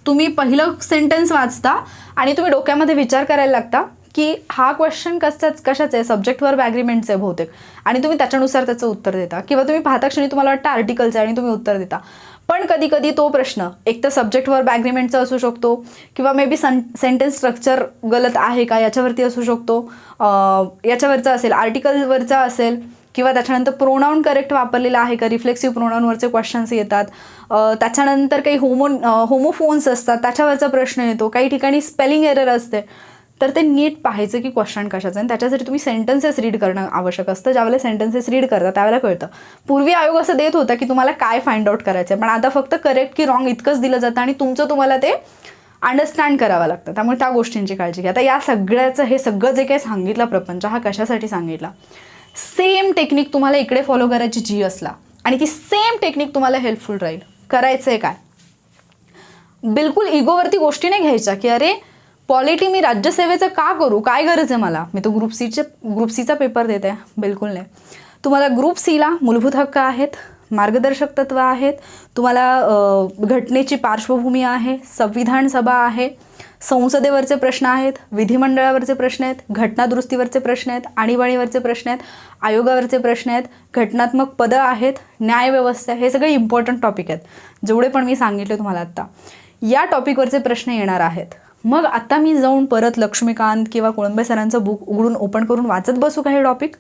तुम्ही पहिलं सेंटेन्स वाचता आणि तुम्ही डोक्यामध्ये विचार करायला लागता की हा क्वेश्चन कशाचा आहे, सब्जेक्ट वर्ब ॲग्रीमेंटचं आहे बहुतेक, आणि तुम्ही त्याच्यानुसार त्याचं उत्तर देता. किंवा तुम्ही पाहता क्षणी तुम्हाला वाटतं आर्टिकलचं आहे आणि तुम्ही उत्तर देता. पण कधी कधी तो प्रश्न एक तर सब्जेक्ट वर्ब ॲग्रीमेंटचा असू शकतो, किंवा मे बी सेंटेन्स स्ट्रक्चर गलत आहे का याच्यावरती असू शकतो, याच्यावरचा असेल, आर्टिकलवरचा असेल, किंवा त्याच्यानंतर प्रोनाऊन करेक्ट वापरलेला आहे का, रिफ्लेक्सिव्ह प्रोनाऊनवरचे क्वेश्चन्स येतात. त्याच्यानंतर काही होमोफोन्स असतात त्याच्यावरचा प्रश्न येतो, काही ठिकाणी स्पेलिंग एरर असते. तर ते नीट पाहायचं की क्वेश्चन कशाचं, आणि त्याच्यासाठी तुम्ही सेंटेन्सेस रीड करणं आवश्यक असतं. ज्यावेळेला सेंटेन्सेस रीड करता त्यावेळेला कळतं. पूर्वी आयोग असं देत होता की तुम्हाला काय फाइंड आउट करायचं आहे, पण आता फक्त करेक्ट की रॉंग इतकंच दिलं जातं आणि तुम्हाला ते अंडरस्टँड करावं लागतं. त्यामुळे त्या गोष्टींची काळजी घ्या. आता या सगळ्याचं हे सगळं जे काही सांगितलं प्रपंच हा कशासाठी सांगितला, सेम टेक्निक तुम्हाला इकडे फॉलो करायची जी असला, आणि ती सेम टेक्निक तुम्हाला हेल्पफुल राहील. करायचं आहे काय, बिलकुल इगोवरती गोष्टी नाही घ्यायच्या की अरे पॉलिटी मी राज्यसेवेचं का करू, काय गरज आहे मला, मी तो ग्रुप सीचा पेपर देते. बिलकुल नाही. तुम्हाला ग्रुप सीला मूलभूत हक्क आहेत, मार्गदर्शक तत्व आहेत, तुम्हाला घटनेची पार्श्वभूमी आहे, संविधान सभा आहे, संसदेवरचे प्रश्न आहेत, विधिमंडळावरचे प्रश्न आहेत, घटनादुरुस्तीवरचे प्रश्न आहेत, आणीबाणीवरचे प्रश्न आहेत, आयोगावरचे प्रश्न आहेत, घटनात्मक पदं आहेत, न्यायव्यवस्था, हे सगळे इम्पॉर्टंट टॉपिक आहेत. जेवढे पण मी सांगितले तुम्हाला आत्ता या टॉपिकवरचे प्रश्न येणार आहेत. मग आता मी जाऊन परत लक्ष्मीकांत किंवा कोळंबे सरांचं बुक उघडून ओपन करून वाचत बसू का हे टॉपिक?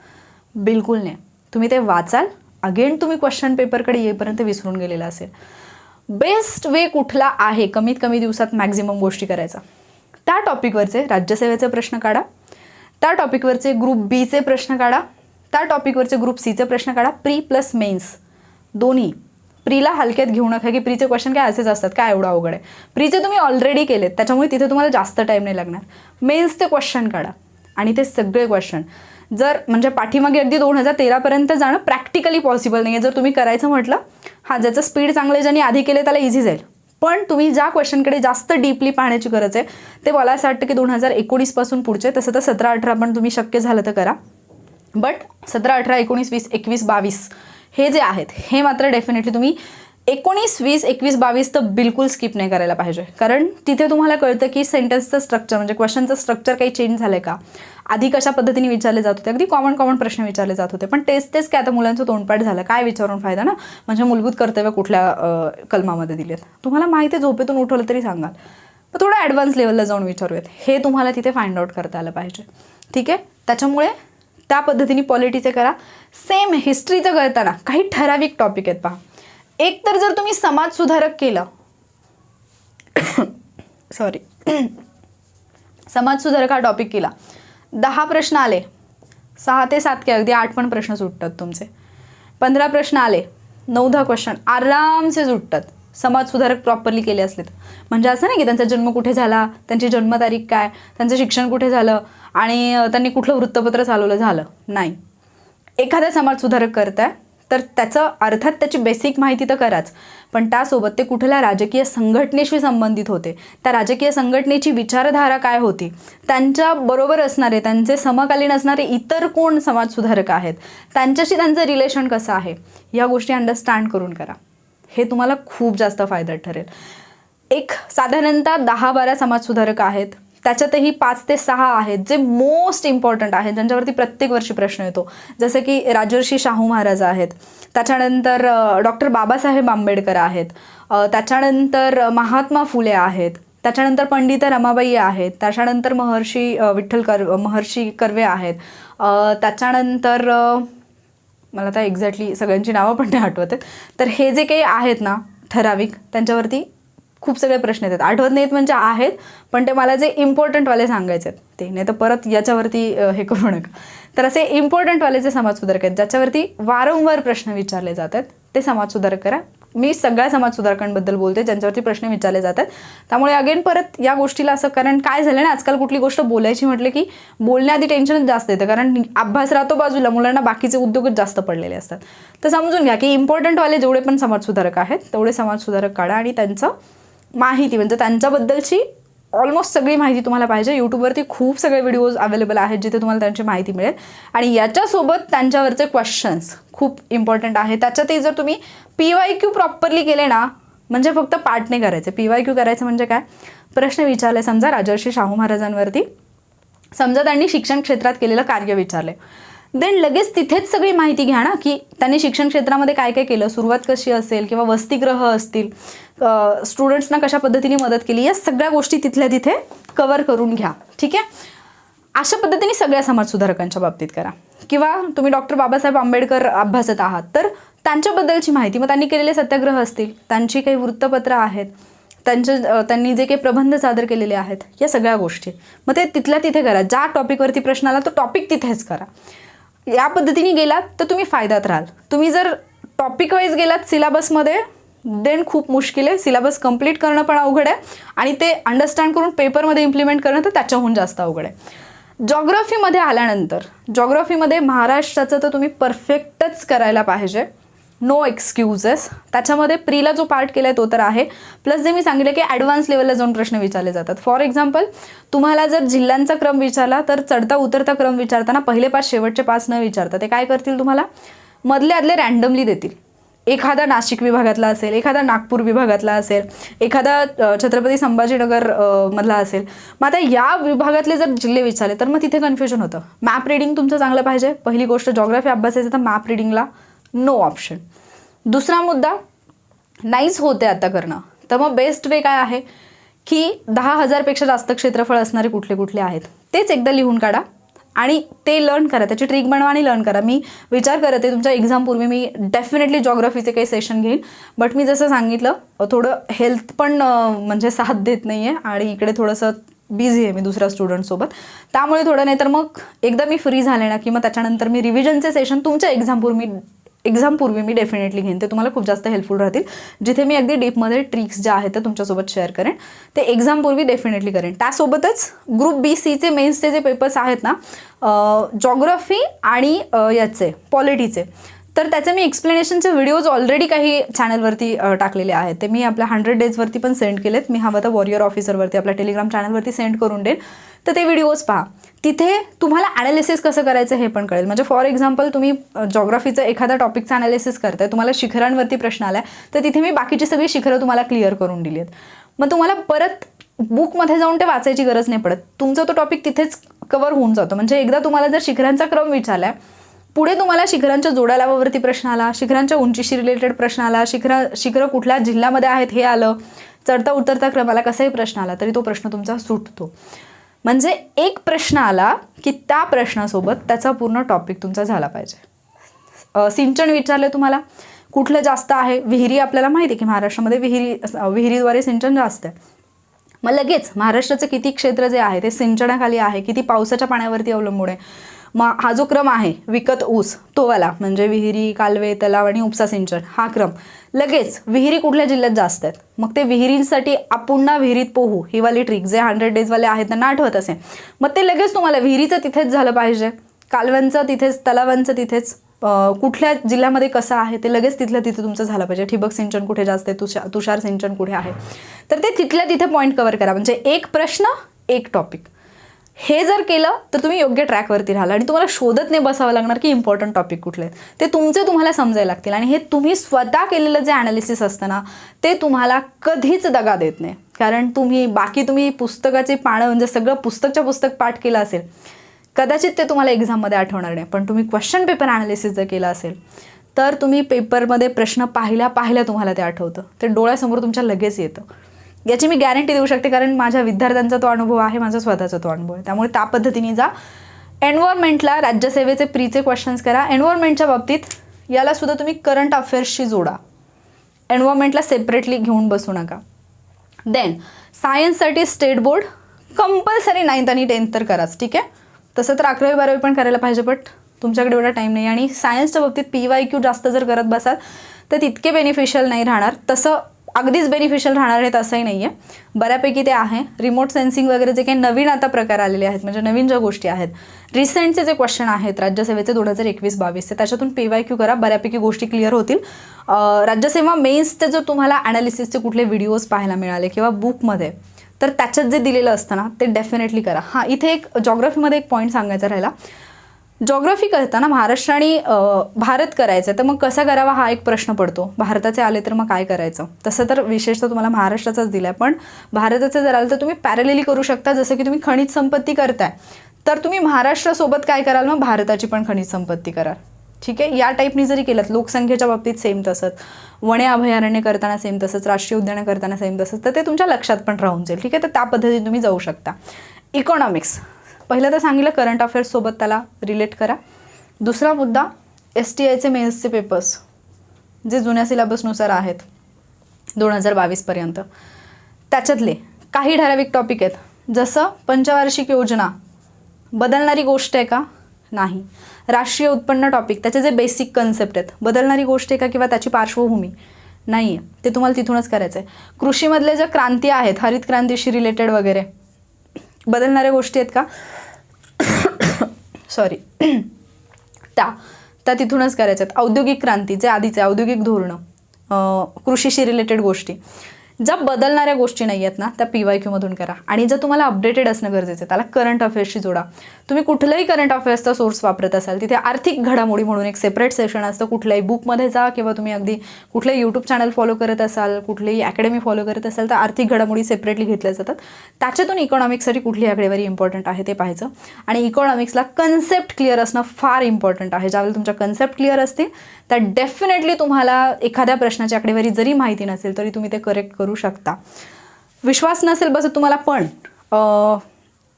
बिलकुल नाही. तुम्ही ते वाचाल, अगेन तुम्ही क्वेश्चन पेपरकडे येईपर्यंत विसरून गेलेला असेल. बेस्ट वे कुठला आहे कमीत कमी दिवसात मॅक्झिमम गोष्टी करायचा, त्या टॉपिकवरचे राज्यसेवेचे प्रश्न काढा, त्या टॉपिकवरचे ग्रुप बीचे प्रश्न काढा, त्या टॉपिकवरचे ग्रुप सीचे प्रश्न काढा. प्री प्लस मेन्स दोन्ही. प्रीला हलक्यात घेऊ नका की प्रीचे क्वेश्चन काय असेच असतात, काय एवढं अवघड आहे. प्रीचे तुम्ही ऑलरेडी केलेत त्याच्यामुळे तिथे तुम्हाला जास्त टाईम नाही लागणार. मेन्सचे क्वेश्चन काढा, आणि ते सगळे क्वेश्चन जर म्हणजे पाठीमागे अगदी 2013पर्यंत जाणं प्रॅक्टिकली पॉसिबल नाही आहे. जर तुम्ही करायचं म्हटलं, हां ज्याचं स्पीड चांगलं आहे, ज्यांनी आधी केले त्याला इझी जाईल. पण तुम्ही ज्या क्वेश्चनकडे जास्त डीपली पाहण्याची गरज आहे ते मला असं वाटतं की 2019पासून पुढचे, तसं तर 17-18 पण तुम्ही शक्य झालं तर करा. बट 17, 18, 19, 20, 21, 22 हे जे आहेत हे मात्र डेफिनेटली तुम्ही 19, 20, 21, 22 तर बिलकुल स्किप नाही करायला पाहिजे. कारण तिथे तुम्हाला कळतं की सेंटेन्सचं स्ट्रक्चर म्हणजे क्वेश्चनचं स्ट्रक्चर काही चेंज झालं आहे का, आधी कशा पद्धतीने विचारले जात होते, अगदी कॉमन प्रश्न विचारले जात होते, पण तेच काय आता मुलांचं तोंडपाठ झालं, काय विचारून फायदा ना. म्हणजे मूलभूत कर्तव्य कुठल्या कलमामध्ये दिलेत तुम्हाला माहिती आहे, झोपेतून उठवलं तरी सांगाल, पण थोडं ॲडव्हान्स लेवलला जाऊन विचारूयात, हे तुम्हाला तिथे फाइंड आउट करता आलं पाहिजे. ठीक आहे. त्याच्यामुळे त्या पद्धतीने पॉलिटीचे करा. सेम हिस्ट्रीचं करताना काही ठराविक टॉपिक आहेत पहा. एक तर जर तुम्ही समाज सुधारक केलं समाज सुधारक हा टॉपिक केला, 10 प्रश्न आले, 6 ते 7 के अगदी 8 पण प्रश्न सुटतात तुमचे. 15 प्रश्न आले, 9-10 क्वेश्चन आरामसे सुटतात समाज सुधारक प्रॉपरली केले असले तर. म्हणजे असं नाही की त्यांचा जन्म कुठे झाला, त्यांची जन्मतारीख काय, त्यांचं शिक्षण कुठे झालं आणि त्यांनी कुठलं वृत्तपत्र चालवलं झालं नाही. एखादा समाज सुधारक करताय तर त्याचं अर्थात त्याची बेसिक माहिती तर कराच, पण त्यासोबत ते कुठल्या राजकीय संघटनेशी संबंधित होते, त्या राजकीय संघटनेची विचारधारा काय होती, त्यांच्या बरोबर असणारे त्यांचे समकालीन असणारे इतर कोण समाजसुधारक आहेत, त्यांच्याशी त्यांचं रिलेशन कसं आहे, या गोष्टी अंडरस्टँड करून करा. हे तुम्हाला खूप जास्त फायदा ठरेल. एक साधारणतः 10-12 समाजसुधारक आहेत, त्याच्यातही 5 ते 6 आहेत जे मोस्ट इम्पॉर्टंट आहेत, ज्यांच्यावरती प्रत्येक वर्षी प्रश्न येतो. जसं की राजर्षी शाहू महाराज आहेत, त्याच्यानंतर डॉक्टर बाबासाहेब आंबेडकर आहेत, त्याच्यानंतर महात्मा फुले आहेत, त्याच्यानंतर पंडित रमाबाई आहेत, त्याच्यानंतर महर्षी कर्वे आहेत, त्याच्यानंतर मला आता एक्झॅक्टली सगळ्यांची नावं पण नाही आठवत आहेत. तर हे जे काही आहेत ना ठराविक, त्यांच्यावरती खूप सगळे प्रश्न येतात. आठवत नाहीत म्हणजे आहेत, पण ते मला जे इम्पॉर्टंटवाले सांगायचे आहेत ते, नाही तर परत याच्यावरती हे करू नका. तर असे इम्पॉर्टंटवाले जे समाजसुधारक आहेत ज्याच्यावरती वारंवार प्रश्न विचारले जातात ते समाजसुधारक करा. मी सगळ्या समाजसुधारकांबद्दल बोलते ज्यांच्यावरती प्रश्न विचारले जातात. त्यामुळे अगेन परत या गोष्टीला असं, कारण काय झालं ना आजकाल कुठली गोष्ट बोलायची म्हटलं की बोलण्याआधी टेन्शनच जास्त येतं, कारण अभ्यास राहतो बाजूला, मुलांना बाकीचे उद्योगच जास्त पडलेले असतात. तर समजून घ्या की इम्पॉर्टंटवाले जेवढे पण समाजसुधारक आहेत तेवढे समाजसुधारक काढा आणि त्यांचं माहिती म्हणजे त्यांच्याबद्दलची ऑलमोस्ट सगळी माहिती तुम्हाला पाहिजे. यूट्यूबवरती खूप सगळे व्हिडिओज अवेलेबल आहेत जिथे तुम्हाला त्यांची माहिती मिळेल. आणि याच्यासोबत त्यांच्यावरचे क्वेश्चन्स खूप इम्पॉर्टंट आहे. त्याच्यातही जर तुम्ही PYQ प्रॉपरली केले ना, म्हणजे फक्त पाठ नाही करायचे. PYQ करायचं म्हणजे काय, प्रश्न विचारले समजा राजर्षी शाहू महाराजांवरती, समजा त्यांनी शिक्षण क्षेत्रात केलेलं कार्य विचारले, देन लगेच तिथेच सगळी माहिती घ्या ना, की त्यांनी शिक्षण क्षेत्रामध्ये काय काय केलं, सुरुवात कशी असेल, किंवा वसतिगृह असतील, स्टुडंट्सना कशा पद्धतीने मदत केली, या सगळ्या गोष्टी तिथल्या तिथे कव्हर करून घ्या. ठीक आहे. अशा पद्धतीने सगळ्या समाजसुधारकांच्या बाबतीत करा. किंवा तुम्ही डॉक्टर बाबासाहेब आंबेडकर अभ्यासत आहात तर त्यांच्याबद्दलची माहिती, मग त्यांनी केलेले सत्याग्रह असतील, त्यांची काही वृत्तपत्र आहेत, त्यांनी जे काही प्रबंध सादर केलेले आहेत, या सगळ्या गोष्टी मग ते तिथल्या तिथे करा. ज्या टॉपिकवरती प्रश्न आला तो टॉपिक तिथेच करा. या पद्धतीने गेलात तर तुम्ही फायद्यात राहाल. तुम्ही जर टॉपिक वाईज गेलात सिलेबसमध्ये, देन खूप मुश्किल आहे. सिलेबस कंप्लीट करणं पण अवघड आहे आणि ते अंडरस्टँड करून पेपरमध्ये इम्प्लिमेंट करणं तर त्याच्याहून जास्त अवघड आहे. जॉग्राफीमध्ये आल्यानंतर, जॉग्राफीमध्ये महाराष्ट्राचं तर तुम्ही परफेक्टच करायला पाहिजे, नो एक्सक्यूजेस. त्याच्यामध्ये प्रीला जो पार्ट केला आहे तो तर आहे, प्लस जे मी सांगितलं की ॲडव्हान्स लेवलला जाऊन प्रश्न विचारले जातात. फॉर एक्झाम्पल, तुम्हाला जर जिल्ह्यांचा क्रम विचारला तर चढता उतरता क्रम विचारताना पहिले 5 शेवटचे 5 न विचारता ते काय करतील, तुम्हाला मधले आदले रँडमली देतील. एखादा नाशिक विभागातला असेल, एखादा नागपूर विभागातला असेल, एखादा छत्रपती संभाजीनगर मधला असेल. मग आता या विभागातले जर जिल्हे विचारले तर मग तिथे कन्फ्युजन होतं. मॅप रिडिंग तुमचं चांगलं पाहिजे. पहिली गोष्ट, जॉग्राफी अभ्यासायचं तर मॅप रिडिंगला नो ऑप्शन. दुसरा मुद्दा, नाहीच होते आता करणं, तर मग बेस्ट वे काय आहे की 10,000पेक्षा जास्त क्षेत्रफळ असणारे कुठले कुठले आहेत तेच एकदा लिहून काढा आणि ते लर्न करा. त्याची ट्रिक बनवा आणि लर्न करा. मी विचार करत आहे तुमच्या एक्झामपूर्वी मी डेफिनेटली जॉग्राफीचे काही सेशन घेईन, बट मी जसं सांगितलं थोडं हेल्थ पण म्हणजे साथ देत नाही आहे आणि इकडे थोडंसं बिझी आहे मी दुसऱ्या स्टुडंटसोबत, त्यामुळे थोडं. नाही तर मग एकदा मी फ्री झाले ना की मग त्याच्यानंतर मी रिव्हिजनचे सेशन तुमच्या एक्झामपूर्वी मी डेफिनेटली घेईन. ते तुम्हाला खूप जास्त हेल्पफुल राहतील, जिथे मी अगदी डीपमध्ये ट्रिक्स ज्या आहेत त्या तुमच्यासोबत शेअर करेन. ते एक्झामपूर्वी डेफिनेटली करेन. त्यासोबतच ग्रुप B-C चे मेन्सचे जे पेपर्स आहेत ना, जॉग्राफी आणि याचे पॉलिटीचे, तर त्याचे मी एक्सप्लेनेशनचे व्हिडिओज ऑलरेडी काही चॅनलवरती टाकलेले आहेत. ते मी आपल्या 100 डेजवरती पण सेंड केलेत. मी हवं तर वॉरियर ऑफिसरवरती आपल्या टेलिग्राम चॅनलवरती सेंड करून देईन. तर ते व्हिडिओज पहा. तिथे तुम्हाला ॲनालिसिस कसं करायचं हे पण कळेल. म्हणजे फॉर एक्झाम्पल, तुम्ही जॉग्राफीचं एखादा टॉपिकचं ॲनालिसिस करताय, तुम्हाला शिखरांवरती प्रश्न आला आहे, तर तिथे मी बाकीची सगळी शिखरं तुम्हाला क्लिअर करून दिली आहेत. मग तुम्हाला परत बुकमध्ये जाऊन ते वाचायची गरज नाही पडत. तुमचा तो टॉपिक तिथेच कवर होऊन जातो. म्हणजे एकदा तुम्हाला जर शिखरांचा क्रम विचारला आहे, पुढे तुम्हाला शिखरांच्या जोड्या लावावरती प्रश्न आला, शिखरांच्या उंचीशी रिलेटेड प्रश्न आला, शिखरं कुठल्या जिल्ह्यामध्ये आहेत हे आलं, चढता उतरता क्रमाला कसाही प्रश्न आला तरी तो प्रश्न तुमचा सुटतो. म्हणजे एक प्रश्न आला की त्या प्रश्नासोबत त्याचा पूर्ण टॉपिक तुमचा झाला पाहिजे. सिंचन विचारलं तुम्हाला, कुठलं जास्त आहे, विहिरी आपल्याला माहिती आहे की महाराष्ट्रामध्ये विहिरीद्वारे सिंचन जास्त आहे. मग लगेच महाराष्ट्राचं किती क्षेत्र जे आहे ते सिंचनाखाली आहे, किती पावसाच्या पाण्यावरती अवलंबून आहे. मग हा जो क्रम आहे विकत ऊस तोवाला, म्हणजे विहिरी, कालवे, तलाव आणि उपसा सिंचन, हा क्रम लगेच विहिरी कुठल्या जिल्ह्यात जास्त आहेत, मग ते विहिरींसाठी पुन्हा विहिरीत पोहू ही वाली ट्रिक जे 100 डेजवाले आहेत त्यांना आठवत असेल, मग ते लगेच तुम्हाला विहिरीचं तिथेच झालं पाहिजे, कालव्यांचं तिथेच, तलावांचं तिथेच, कुठल्या जिल्ह्यामध्ये कसं आहे ते लगेच तिथल्या तिथे तुमचं झालं पाहिजे. ठिबक सिंचन कुठे जास्त आहे, तुषार सिंचन कुठे आहे, तर ते तिथल्या तिथे पॉईंट कव्हर करा. म्हणजे एक प्रश्न एक टॉपिक. हे जर केलं तर तुम्ही योग्य ट्रॅकवरती राहाल आणि तुम्हाला शोधत नाही बसावं लागणार की इम्पॉर्टंट टॉपिक कुठले आहेत. ते तुमचे तुम्हाला समजायला लागतील आणि हे तुम्ही स्वतः केलेलं जे ॲनालिसिस असतं ना ते तुम्हाला कधीच दगा देत नाही. कारण तुम्ही पुस्तकाची पानं म्हणजे सगळं पुस्तकच्या पुस्तक पाठ केलं असेल, कदाचित ते तुम्हाला एक्झाममध्ये आठवणार नाही. पण तुम्ही क्वेश्चन पेपर ॲनालिसिस जर केलं असेल तर तुम्ही पेपरमध्ये प्रश्न पाहिल्या तुम्हाला ते आठवतं, ते डोळ्यासमोर तुमच्या लगेच येतं. याची मी गॅरंटी देऊ शकते, कारण माझ्या विद्यार्थ्यांचा तो अनुभव आहे, माझा स्वतःचा तो अनुभव आहे. त्यामुळे त्या पद्धतीने जा. एन्व्हायरमेंटला राज्यसेवेचे प्रीचे क्वेश्चन्स करा. एन्व्हायरमेंटच्या बाबतीत याला सुद्धा तुम्ही करंट अफेअर्सशी जोडा. एन्व्हायरमेंटला सेपरेटली घेऊन बसू नका. देन सायन्ससाठी स्टेट बोर्ड कंपल्सरी 9th आणि 10th तर कराच, ठीक आहे. तसं तर 11वी 12वी पण करायला पाहिजे, बट तुमच्याकडे एवढा टाईम नाही. आणि सायन्सच्या बाबतीत PYQ जास्त जर करत बसाल तर तितके बेनिफिशियल नाही राहणार. तसं अगदीच बेनिफिशियल राहणार आहेत असंही नाही आहे, बऱ्यापैकी ते आहे. रिमोट सेन्सिंग वगैरे जे काही नवीन आता प्रकार आलेले आहेत, म्हणजे नवीन ज्या गोष्टी आहेत, रिसेंटचे जे क्वेश्चन आहेत राज्यसेवेचे 2021-22 त्याच्यातून PYQ करा, बऱ्यापैकी गोष्टी क्लिअर होतील. राज्यसेवा मेन्सचे जर तुम्हाला ॲनालिसिसचे कुठले व्हिडिओज पाहायला मिळाले किंवा बुकमध्ये, तर त्याच्यात जे दिलेलं असतं ना ते डेफिनेटली करा. हां, इथे एक जॉग्रफीमध्ये एक पॉईंट सांगायचा राहिला. जॉग्रफी करताना महाराष्ट्र आणि भारत करायचं तर मग कसा करावा हा एक प्रश्न पडतो. भारताचे आले तर मग काय करायचं? तसं तर विशेषतः तुम्हाला महाराष्ट्राचाच दिला आहे, पण भारताचे जर आलं तर तुम्ही पॅरलेली करू शकता. जसं की तुम्ही खनिज संपत्ती करताय तर तुम्ही महाराष्ट्रासोबत काय कराल, मग भारताची पण खनिज संपत्ती कराल. ठीक आहे, या टाईपनी जरी केलं, लोकसंख्येच्या बाबतीत सेम तसंच, वने अभयारण्य करताना सेम तसंच, राष्ट्रीय उद्यानं करताना सेम तसंच, तर ते तुमच्या लक्षात पण राहून जाईल. ठीक आहे, तर त्या पद्धतीने तुम्ही जाऊ शकता. इकॉनॉमिक्स पहिलं तर सांगितलं, करंट अफेअर्ससोबत त्याला रिलेट करा. दुसरा मुद्दा STIचे मेन्सचे पेपर्स जे जुन्या सिलेबसनुसार आहेत 2022पर्यंत, त्याच्यातले काही ठराविक टॉपिक आहेत. जसं पंचवार्षिक योजना बदलणारी गोष्ट आहे का? नाही. राष्ट्रीय उत्पन्न टॉपिक, त्याचे जे बेसिक कन्सेप्ट आहेत, बदलणारी गोष्ट आहे का किंवा त्याची पार्श्वभूमी? नाही आहे, ते तुम्हाला तिथूनच करायचं आहे. कृषीमधले ज्या क्रांती आहेत, हरित क्रांतीशी रिलेटेड वगैरे, बदलणाऱ्या गोष्टी आहेत का? सॉरी त्या तिथूनच करायच्या आहेत. औद्योगिक क्रांती जे आधीचे औद्योगिक धोरणं, कृषीशी रिलेटेड गोष्टी, ज्या बदलणाऱ्या गोष्टी नाही आहेत ना त्या PYQमधून करा. आणि जर तुम्हाला अपडेटेड असणं गरजेचं आहे त्याला करंट अफेअर्सशी जोडा. तुम्ही कुठलंही करंट अफेअर्सचा सोर्स वापरत असाल, तिथे आर्थिक घडामोडी म्हणून एक सेपरेट सेशन असतं. कुठल्याही बुकमध्ये जा किंवा तुम्ही अगदी कुठलंही यूट्यूब चॅनल फॉलो करत असाल, कुठलीही अकॅडमी फॉलो करत असाल, तर आर्थिक घडामोडी सेपरेटली घेतल्या जातात. त्याच्यातून इकॉनॉमिक्ससाठी कुठली आकडेवारी इम्पॉर्टंट आहे ते पाहायचं. आणि इकॉनॉमिक्सला कन्सेप्ट क्लिअर असणं फार इम्पॉर्टंट आहे. ज्यावेळेला तुमच्या कन्सेप्ट क्लिअर असतील तर डेफिनेटली तुम्हाला एखाद्या प्रश्नाची आकडेवारी जरी माहिती नसेल तरी तुम्ही ते करेक्ट करू शकता. विश्वास नसेल बस तुम्हाला, पण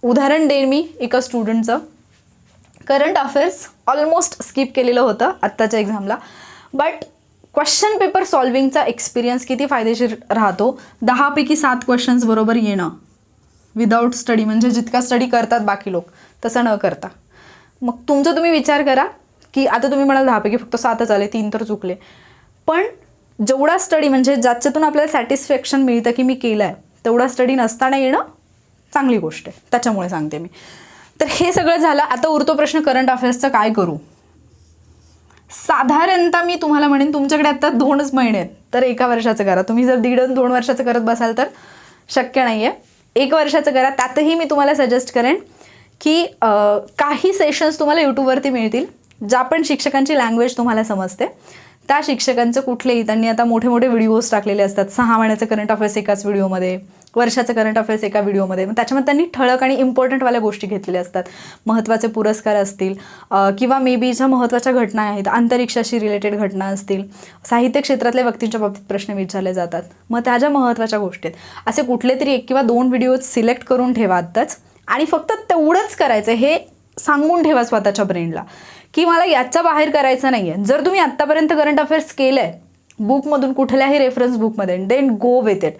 उदाहरण देईन मी एका स्टुडंटचं. करंट अफेअर्स ऑलमोस्ट स्किप केलेलं होतं आत्ताच्या एक्झामला, बट क्वेश्चन पेपर सॉल्विंगचा एक्सपिरियन्स किती फायदेशीर राहतो. 10 पैकी 7 क्वेश्चन्स बरोबर येणं विदाऊट स्टडी, म्हणजे जितका स्टडी करतात बाकी लोक तसं न करता. मग तुमचा तुम्ही विचार करा की आता तुम्ही म्हणाल 10 पैकी फक्त 7च आले, 3 तर चुकले, पण जेवढा स्टडी म्हणजे ज्याच्यातून आपल्याला सॅटिस्फॅक्शन मिळतं की मी केलं आहे, तेवढा स्टडी नसताना येणं चांगली गोष्ट आहे. त्याच्यामुळे सांगते मी. तर हे सगळं झालं. आता उरतो प्रश्न करंट अफेअर्सचा काय करू. साधारणतः मी तुम्हाला म्हणेन तुमच्याकडे आता 2च महिने आहेत, तर 1 वर्षाचं करा. तुम्ही जर 1.5-2 वर्षाचं करत बसाल तर शक्य नाही आहे. 1 वर्षाचं करा. त्यातही मी तुम्हाला सजेस्ट करेन की काही सेशन्स तुम्हाला यूट्यूबवरती मिळतील, ज्या पण शिक्षकांची लँग्वेज तुम्हाला समजते, त्या शिक्षकांचं कुठलेही, त्यांनी आता मोठे मोठे व्हिडिओज टाकलेले असतात. 6 महिन्याचं करंट अफेअर्स एकाच व्हिडिओमध्ये, वर्षाचं करंट अफेअर्स एका व्हिडिओमध्ये. मग त्याच्यामध्ये त्यांनी ठळक आणि इम्पॉर्टंटवाल्या गोष्टी घेतलेल्या असतात. महत्त्वाचे पुरस्कार असतील किंवा मे बी ज्या महत्त्वाच्या घटना आहेत, अंतरिक्षाशी रिलेटेड घटना असतील, साहित्य क्षेत्रातल्या व्यक्तींच्या बाबतीत प्रश्न विचारले जातात. मग त्या ज्या महत्त्वाच्या गोष्टी आहेत, असे कुठले तरी 1 किंवा 2 व्हिडिओज सिलेक्ट करून ठेवा आत्ताच, आणि फक्त तेवढंच करायचं. हे सांगून ठेवा स्वतःच्या ब्रेनला की मला याच्या बाहेर करायचं नाही आहे. जर तुम्ही आत्तापर्यंत करंट अफेअर्स केलं आहे बुकमधून, कुठल्याही रेफरन्स बुकमध्ये, देन गो विथ इट.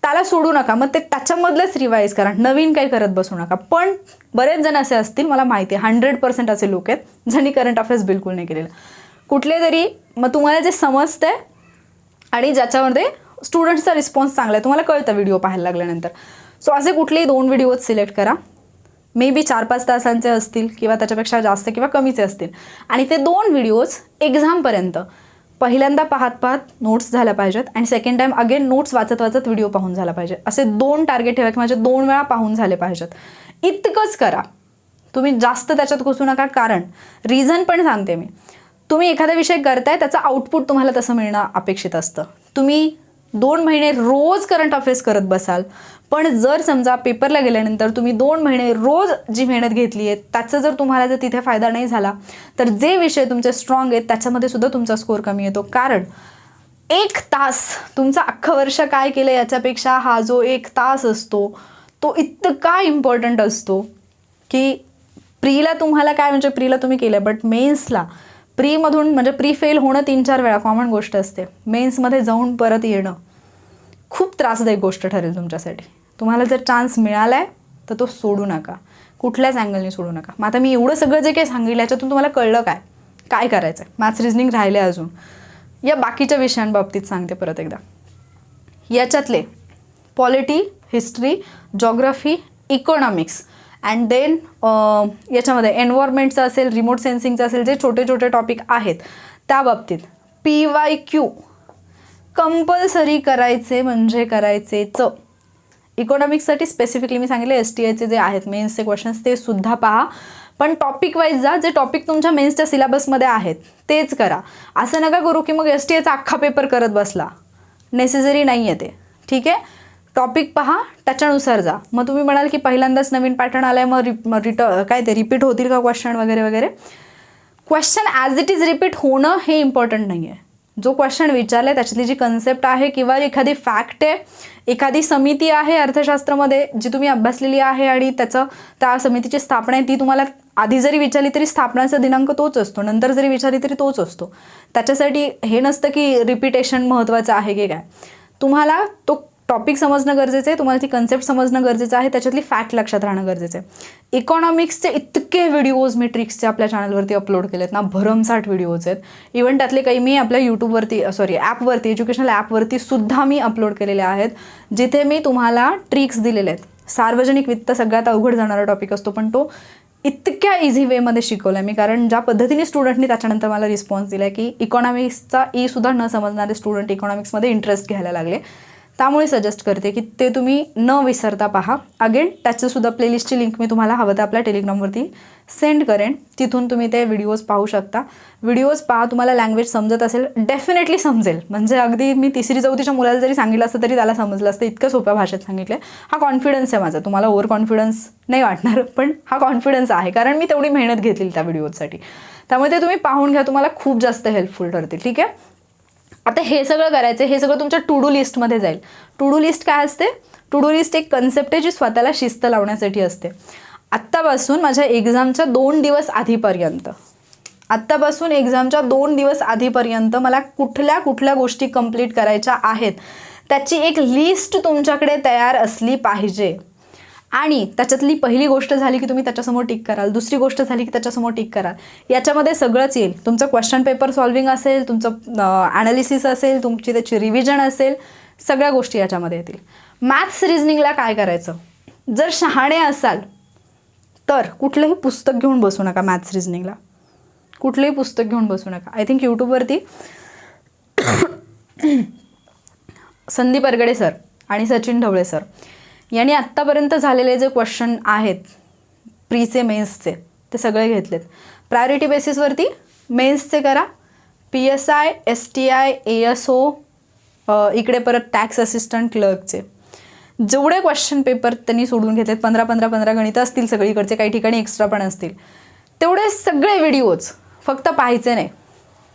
त्याला सोडू नका. मग ते त्याच्यामधलंच रिवाईज करा, नवीन काही करत बसू नका. पण बरेच जण असे असतील, मला माहिती आहे 100% असे लोक आहेत ज्यांनी करंट अफेअर्स बिलकुल नाही केलेलं. कुठले तरी, मग तुम्हाला जे समजतंय आणि ज्याच्यामध्ये स्टुडंट्सचा रिस्पॉन्स चांगला आहे, तुम्हाला कळतं व्हिडिओ पाहायला लागल्यानंतर. सो असे कुठलेही 2 व्हिडिओज सिलेक्ट करा. मे बी 4-5 तासांचे असतील किंवा त्याच्यापेक्षा जास्त किंवा कमीचे असतील. आणि ते 2 व्हिडिओज एक्झामपर्यंत पहिल्यांदा पाहत नोट्स झाल्या पाहिजेत आणि सेकंड टाईम अगेन नोट्स वाचत व्हिडिओ पाहून झाला पाहिजे. असे 2 टार्गेट ठेवा की माझे 2 वेळा पाहून झाले पाहिजेत. इतकंच करा. तुम्ही जास्त त्याच्यात घुसू नका. कारण रिझन पण सांगते मी, तुम्ही एखादा विषय करताय त्याचं आउटपुट तुम्हाला तसं मिळणं अपेक्षित असतं. तुम्ही 2 महिने रोज करंट अफेअर्स करत बसाल, पण जर समजा पेपरला गेल्यानंतर तुम्ही 2 महिने रोज जी मेहनत घेतली आहे त्याचा जर तुम्हाला जर तिथे फायदा नाही झाला, तर जे विषय तुमचे स्ट्रॉंग आहेत त्याच्यामध्ये सुद्धा तुमचा स्कोअर कमी येतो. कारण 1 तास तुमचं अख्खं वर्ष काय केलं याच्यापेक्षा हा जो 1 तास असतो तो इतका इम्पॉर्टंट असतो की प्रीला तुम्हाला काय, म्हणजे प्रीला तुम्ही केलं, बट मेन्सला प्रीमधून म्हणजे प्री फेल होणं 3-4 वेळा कॉमन गोष्ट असते. मेन्समध्ये जाऊन परत येणं खूप त्रासदायक गोष्ट ठरेल तुमच्यासाठी. तुम्हाला जर चान्स मिळाला आहे तर तो सोडू नका, कुठल्याच अँगलने सोडू नका. मग आता मी एवढं सगळं जे काही सांगितलं याच्यातून तुम्हाला कळलं काय करायचं आहे. मॅथ्स रिझनिंग राहिले अजून. या बाकीच्या विषयांबाबतीत सांगते परत एकदा. याच्यातले polity, history, geography, economics and then याच्यामध्ये एन्व्हायरमेंटचं असेल, रिमोट सेन्सिंगचं असेल, जे छोटे छोटे टॉपिक आहेत त्या बाबतीत PYQ कंपल्सरी करायचे म्हणजे करायचेच. इकॉनॉमिक्ससाठी स्पेसिफिकली मी सांगितले STIचे जे आहेत मेन्सचे क्वेश्चन्स ते सुद्धा पहा, पण टॉपिक वाईज जा. जे टॉपिक तुमच्या मेन्सच्या सिलेबसमध्ये आहेत तेच करा. असं नका करू की मग STIचा अख्खा पेपर करत बसला, नेसेसरी नाही आहे ते. ठीक आहे, टॉपिक पहा, त्याच्यानुसार जा. मग तुम्ही म्हणाल की पहिल्यांदाच नवीन पॅटर्न आलाय, मग काय ते रिपीट होतील का क्वेश्चन वगैरे वगैरे. Question as it is repeat होणं हे इम्पॉर्टंट नाही आहे. जो क्वेश्चन विचारला आहे त्याच्यातली जी कन्सेप्ट आहे किंवा एखादी फॅक्ट आहे, एखादी समिती आहे अर्थशास्त्रामध्ये जी तुम्ही अभ्यासलेली आहे आणि त्या समितीची स्थापना आहे, ती तुम्हाला आधी जरी विचारली तरी स्थापनाचा दिनांक तोच असतो, नंतर जरी विचारली तरी तोच असतो. त्याच्यासाठी हे नसतं की रिपिटेशन महत्त्वाचं आहे की काय. तुम्हाला तो टॉपिक समजणं गरजेचं आहे, तुम्हाला ती कन्सेप्ट समजणं गरजेचं आहे, त्याच्यातली फॅक्ट लक्षात राहणं गरजेचं आहे. इकॉनॉमिक्सचे इतके व्हिडिओज मी ट्रिक्सचे आपल्या चॅनलवरती अपलोड केलेत ना, भरमसाठ व्हिडिओज आहेत. इव्हन त्यातले काही मी आपल्या यूट्यूबवरती ॲपवरती, एज्युकेशनल ॲपवरती सुद्धा मी अपलोड केलेले आहेत, जिथे मी तुम्हाला ट्रिक्स दिलेले आहेत. सार्वजनिक वित्त सगळ्यात अवघड जाणारा टॉपिक असतो, पण तो इतक्या इझी वेमध्ये शिकवला आहे मी, कारण ज्या पद्धतीने स्टुडंटनी त्याच्यानंतर मला रिस्पॉन्स दिला आहे की इकॉनॉमिक्सचा सुद्धा न समजणारे स्टुडंट इकॉनॉमिक्समध्ये इंटरेस्ट घ्यायला लागले. त्यामुळे सजेस्ट करते की ते तुम्ही न विसरता पहा. अगेन त्याचंसुद्धा प्लेलिस्टची लिंक मी तुम्हाला हवं तर आपल्या टेलिग्रामवरती सेंड करेन, तिथून तुम्ही ते व्हिडिओज पाहू शकता. व्हिडिओज पहा, तुम्हाला लँग्वेज समजत असेल, डेफिनेटली समजेल. म्हणजे अगदी मी 3री-4थीच्या मुलाला जरी सांगितलं असतं तरी त्याला समजलं असतं, इतकं सोप्या भाषेत सांगितलं. हा कॉन्फिडन्स आहे माझा. तुम्हाला ओव्हर कॉन्फिडन्स नाही वाटणार, पण हा कॉन्फिडन्स आहे कारण मी तेवढी मेहनत घेतली त्या व्हिडिओसाठी. त्यामुळे ते तुम्ही पाहून घ्या, तुम्हाला खूप जास्त हेल्पफुल ठरतील. ठीक आहे, आता हे सगळं करायचं, हे सगळं तुमच्या टू डू लिस्टमध्ये जाईल. टू डू लिस्ट काय असते? टू डू लिस्ट एक कन्सेप्ट आहे जी स्वतःला शिस्त लावण्यासाठी असते. आत्तापासून माझ्या एक्झामच्या 2 दिवस आधीपर्यंत मला कुठल्या कुठल्या गोष्टी कंप्लीट करायच्या आहेत त्याची एक लिस्ट तुमच्याकडे तयार असली पाहिजे. आणि त्याच्यातली पहिली गोष्ट झाली की तुम्ही त्याच्यासमोर टिक कराल, दुसरी गोष्ट झाली की त्याच्यासमोर टिक कराल. याच्यामध्ये सगळंच येईल. तुमचं क्वेश्चन पेपर सॉल्विंग असेल, तुमचं ॲनालिसिस असेल, तुमची त्याची रिव्हिजन असेल, सगळ्या गोष्टी याच्यामध्ये येतील. मॅथ्स रिझनिंगला काय करायचं? जर शहाणे असाल तर कुठलंही पुस्तक घेऊन बसू नका. मॅथ्स रिझनिंगला कुठलंही पुस्तक घेऊन बसू नका. आय थिंक यूट्यूबवरती संदीप अरगडे सर आणि सचिन ढवळे सर यांनी आत्तापर्यंत झालेले जे क्वेश्चन आहेत प्रीचे मेन्सचे ते सगळे घेतलेत. प्रायोरिटी बेसिसवरती मेन्सचे करा, PSI, STI, ASO, इकडे परत टॅक्स असिस्टंट क्लर्कचे जेवढे क्वेश्चन पेपर त्यांनी सोडून घेतलेत, 15 गणितं असतील सगळीकडचे, काही ठिकाणी एक्स्ट्रा पण असतील, तेवढे सगळे व्हिडिओज फक्त पाहायचे नाही.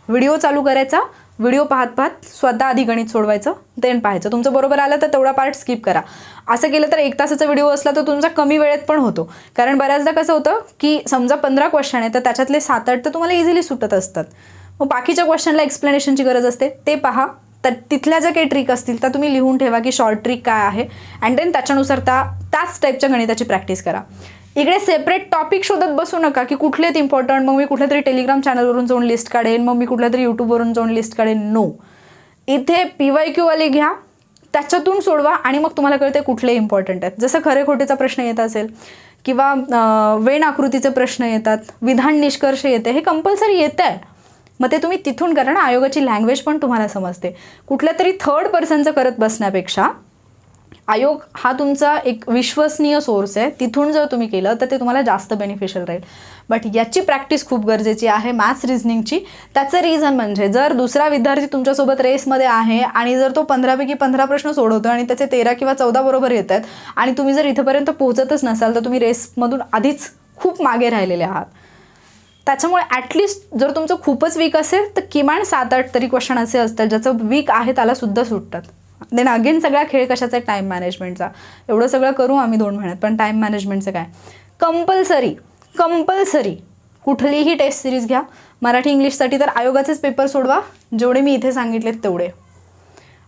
व्हिडिओ चालू करायचा, व्हिडिओ पाहत पाहत स्वतः आधी गणित सोडवायचं, देन पाहायचं. तुमचं बरोबर आलं तर तेवढा पार्ट स्किप करा. असं केलं तर 1 तासाचा व्हिडिओ असला तर तुमचा कमी वेळेत पण होतो. कारण बऱ्याचदा कसं होतं की समजा 15 क्वेश्चन आहे तर त्याच्यातले 7-8 तर तुम्हाला इझिली सुटत असतात. मग बाकीच्या क्वेश्चनला एक्सप्लेनेशनची गरज असते, ते पहा. तर तिथल्या ज्या काही ट्रिक असतील त्या तुम्ही लिहून ठेवा की शॉर्ट ट्रिक काय आहे, अँड देन त्याच्यानुसार त्याच टाईपच्या गणिताची प्रॅक्टिस करा. इकडे सेपरेट टॉपिक शोधत बसू नका की कुठलेत इम्पॉर्टंट, मग मी कुठल्या तरी टेलिग्राम चॅनलवरून जाऊन लिस्ट काढेन, मग मी कुठल्या तरी यूट्यूबवरून जाऊन लिस्ट काढेन. नो, इथे PYQ वाले घ्या, त्याच्यातून सोडवा आणि मग तुम्हाला कळते कुठले इम्पॉर्टंट आहेत. जसं खरे खोटेचा प्रश्न येत असेल किंवा वेण आकृतीचे प्रश्न येतात, विधान निष्कर्ष येते, हे कंपल्सरी येतं आहे. मग ते तुम्ही तिथून करा ना. आयोगाची लँग्वेज पण तुम्हाला समजते. कुठल्या तरी थर्ड पर्सनचं करत बसण्यापेक्षा आयोग हा तुमचा एक विश्वसनीय सोर्स आहे, तिथून जर तुम्ही केलं तर ते तुम्हाला जास्त बेनिफिशियल राहील. बट याची प्रॅक्टिस खूप गरजेची आहे मॅथ्स रिझनिंगची. त्याचं रिझन म्हणजे जर दुसरा विद्यार्थी तुमच्यासोबत रेसमध्ये आहे आणि जर तो 15पैकी 15 प्रश्न सोडवतो आणि त्याचे 13 किंवा 14 बरोबर येत आहेत आणि तुम्ही जर इथंपर्यंत पोहोचतच नसाल तर तुम्ही रेसमधून आधीच खूप मागे राहिलेले आहात. त्याच्यामुळे ॲटलिस्ट जर तुमचं खूपच वीक असेल तर किमान 7-8 तरी क्वेश्चन असे असतात ज्याचं वीक आहे त्यालासुद्धा सुटतात. देन अगेन सगळा खेळ कशाचा आहे? टाईम मॅनेजमेंटचा. एवढं सगळं करू आम्ही 2 महिन्यात, पण टाईम मॅनेजमेंटचं काय? कंपल्सरी कुठलीही टेस्ट सिरीज घ्या. मराठी इंग्लिशसाठी तर आयोगाचेच पेपर सोडवा, जेवढे मी इथे सांगितलेत तेवढे.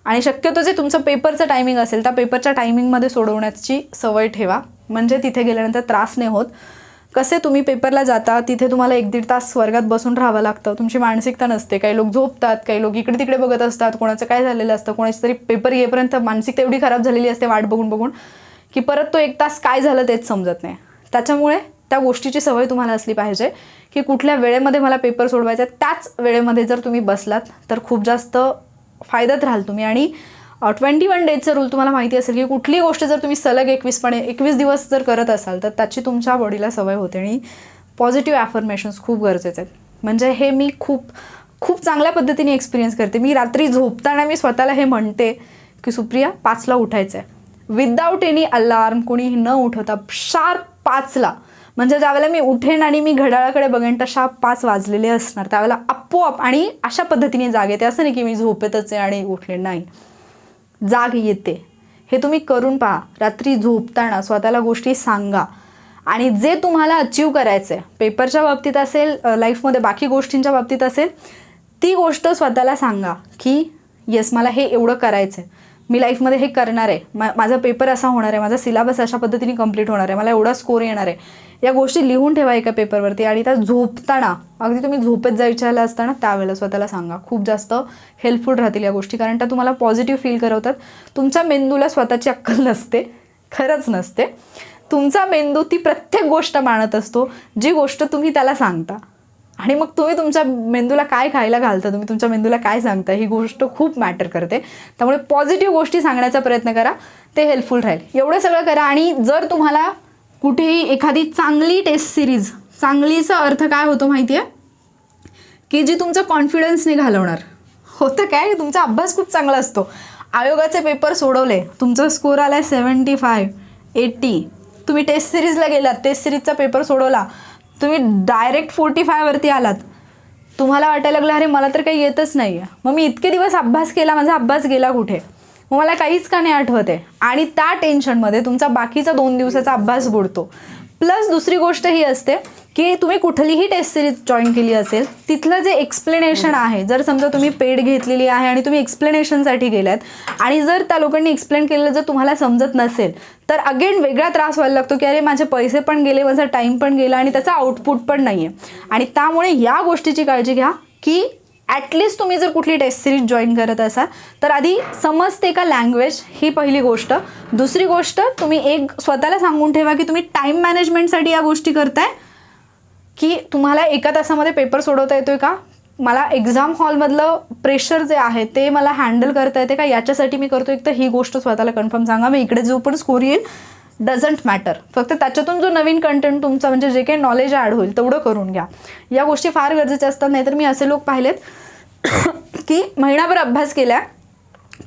आणि शक्यतो जे तुमचं पेपरचं टायमिंग असेल त्या पेपरच्या टायमिंगमध्ये सोडवण्याची सवय ठेवा, म्हणजे तिथे गेल्यानंतर त्रास नाही होत. कसे तुम्ही पेपरला जाता, तिथे तुम्हाला 1-1.5 तास वर्गात बसून राहावं लागतं, तुमची मानसिकता नसते, काही लोक झोपतात, काही लोक इकडे तिकडे बघत असतात, कोणाचं काय झालेलं असतं, कोणाची तरी पेपर येईपर्यंत मानसिकता एवढी खराब झालेली असते वाट बघून बघून की परत तो 1 तास काय झालं तेच समजत नाही. त्याच्यामुळे त्या गोष्टीची सवय तुम्हाला असली पाहिजे की कुठल्या वेळेमध्ये मला पेपर सोडवायचा आहे, त्याच वेळेमध्ये जर तुम्ही बसलात तर खूप जास्त फायद्यात राहाल तुम्ही. आणि 21 डेजचा रूल तुम्हाला माहिती असेल की कुठली गोष्ट जर तुम्ही सलग 21 दिवस जर करत असाल तर त्याची तुमच्या बॉडीला सवय होते. आणि पॉझिटिव्ह ॲफर्मेशन्स खूप गरजेचे आहेत. म्हणजे हे मी खूप चांगल्या पद्धतीने एक्सपिरियन्स करते. मी रात्री झोपताना मी स्वतःला हे म्हणते की सुप्रिया 5ला उठायचं आहे, विदाऊट एनी अलार्म, कोणीही न उठवता शार्प 5ला. म्हणजे ज्यावेळेला मी उठेन आणि मी घड्याळाकडे बघेन तर शार्प 5 वाजलेले असणार, त्यावेळेला आपोआप आणि अशा पद्धतीने जाग येते. असं नाही की मी झोपेतच आहे आणि उठले, नाही, जाग येते. हे तुम्ही करून पहा. रात्री झोपताना स्वतःला गोष्टी सांगा आणि जे तुम्हाला अचीव करायचं आहे, पेपरच्या बाबतीत असेल, लाईफमध्ये बाकी गोष्टींच्या बाबतीत असेल, ती गोष्ट स्वतःला सांगा की येस मला हे एवढं करायचं आहे, मी लाईफमध्ये हे करणार आहे, माझा पेपर असा होणार आहे, माझा सिलेबस अशा पद्धतीने कंप्लीट होणार आहे, मला एवढा स्कोर येणार आहे. या गोष्टी लिहून ठेवा एका पेपरवरती आणि त्या झोपताना, अगदी तुम्ही झोपेत जायच्या असताना त्यावेळेला स्वतःला सांगा. खूप जास्त हेल्पफुल राहतील या गोष्टी, कारण त्या तुम्हाला पॉझिटिव्ह फील करवतात. तुमच्या मेंदूला स्वतःची अक्कल नसते, खरंच नसते. तुमचा मेंदू ती प्रत्येक गोष्ट मानत असतो जी गोष्ट तुम्ही त्याला सांगता. आणि मग तुम्ही तुमच्या मेंदूला काय खायला घालता, तुम्ही तुमच्या मेंदूला काय सांगता, ही गोष्ट खूप मॅटर करते. त्यामुळे पॉझिटिव्ह गोष्टी सांगण्याचा प्रयत्न करा, ते हेल्पफुल राहील. एवढं सगळं करा. आणि जर तुम्हाला कुठेही एखादी चांगली टेस्ट सिरीज, चांगलीचा अर्थ काय होतो माहिती आहे की जी तुमचं कॉन्फिडन्सने घालवणार होतं. काय तुमचा अभ्यास खूप चांगला असतो, आयोगाचे पेपर सोडवले, तुमचा स्कोर आला आहे 75, 80, तुम्ही टेस्ट सिरीजला गेलात, टेस्ट सिरीजचा पेपर सोडवला, तुम्ही डायरेक्ट 45 वरती आलात, तुम्हाला वाटायला लागलं अरे मला तर काही येतच नाही आहे, मग मी इतके दिवस अभ्यास केला, माझा अभ्यास गेला कुठे, मग मला काहीच का नाही आठवत आहे. आणि त्या टेन्शनमध्ये तुमचा बाकीचा 2 दिवसाचा अभ्यास बुडतो. प्लस दुसरी गोष्ट ही असते की तुम्ही कुठलीही टेस्ट सिरीज जॉईन केली असेल, तिथलं जे एक्सप्लेनेशन आहे, जर समजा तुम्ही पेड घेतलेली आहे आणि तुम्ही एक्सप्लेनेशनसाठी गेलात आणि जर त्या लोकांनी एक्सप्लेन केलेलं जर तुम्हाला समजत नसेल तर अगेन वेगळा त्रास व्हायला लागतो की अरे माझे पैसे पण गेले, माझा टाईम पण गेला आणि त्याचा आउटपुट पण नाही आहे. आणि त्यामुळे या गोष्टीची काळजी घ्या की ॲटलिस्ट तुम्ही जर कुठली टेस्ट सिरीज जॉईन करत असाल तर आधी समजते का लँग्वेज, ही पहिली गोष्ट. दुसरी गोष्ट, तुम्ही एक स्वतःला सांगून ठेवा की तुम्ही टाईम मॅनेजमेंटसाठी या गोष्टी करताय की तुम्हाला 1 तासामध्ये पेपर सोडवता येतोय का, मला एक्झाम हॉलमधलं प्रेशर जे आहे ते मला हँडल करता येते का, याच्यासाठी मी करतो. एक तर ही गोष्ट स्वतःला कन्फर्म सांगा. मी इकडे जो पण स्कोर येईल डझंट मॅटर, फक्त त्याच्यातून जो नवीन कंटेंट तुमचा म्हणजे जे काही नॉलेज ॲड होईल तेवढं करून घ्या. या गोष्टी फार गरजेच्या असतात. नाहीतर मी असे लोक पाहिलेत की महिनाभर अभ्यास केला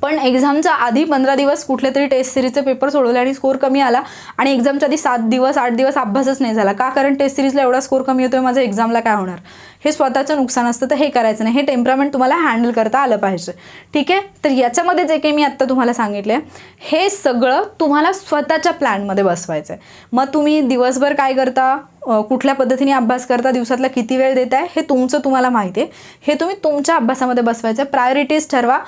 पण एक्झामच्या आधी 15 दिवस कुठले तरी टेस्ट सिरीजचे पेपर सोडवले आणि स्कोर कमी आला आणि एक्झामच्या आधी 7 दिवस 8 दिवस अभ्यासच नाही झाला. का? कारण टेस्ट सिरीजला एवढा स्कोर कमी होतोय, माझं एक्झामला काय होणार. हे स्वतःचं नुकसान असतं, तर हे करायचं नाही. हे टेम्परामेंट तुम्हाला हँडल करता आलं पाहिजे. ठीक आहे. तर याच्यामध्ये जे काही मी आत्ता तुम्हाला सांगितले हे सगळं तुम्हाला स्वतःच्या प्लॅनमध्ये बसवायचं आहे. मग तुम्ही दिवसभर काय करता, कुठल्या पद्धतीने अभ्यास करता, दिवसातला किती वेळ देताय हे तुमचं तुम्हाला माहिती आहे. हे तुम्ही तुमच्या अभ्यासामध्ये बसवायचं. प्रायोरिटीज ठरवा.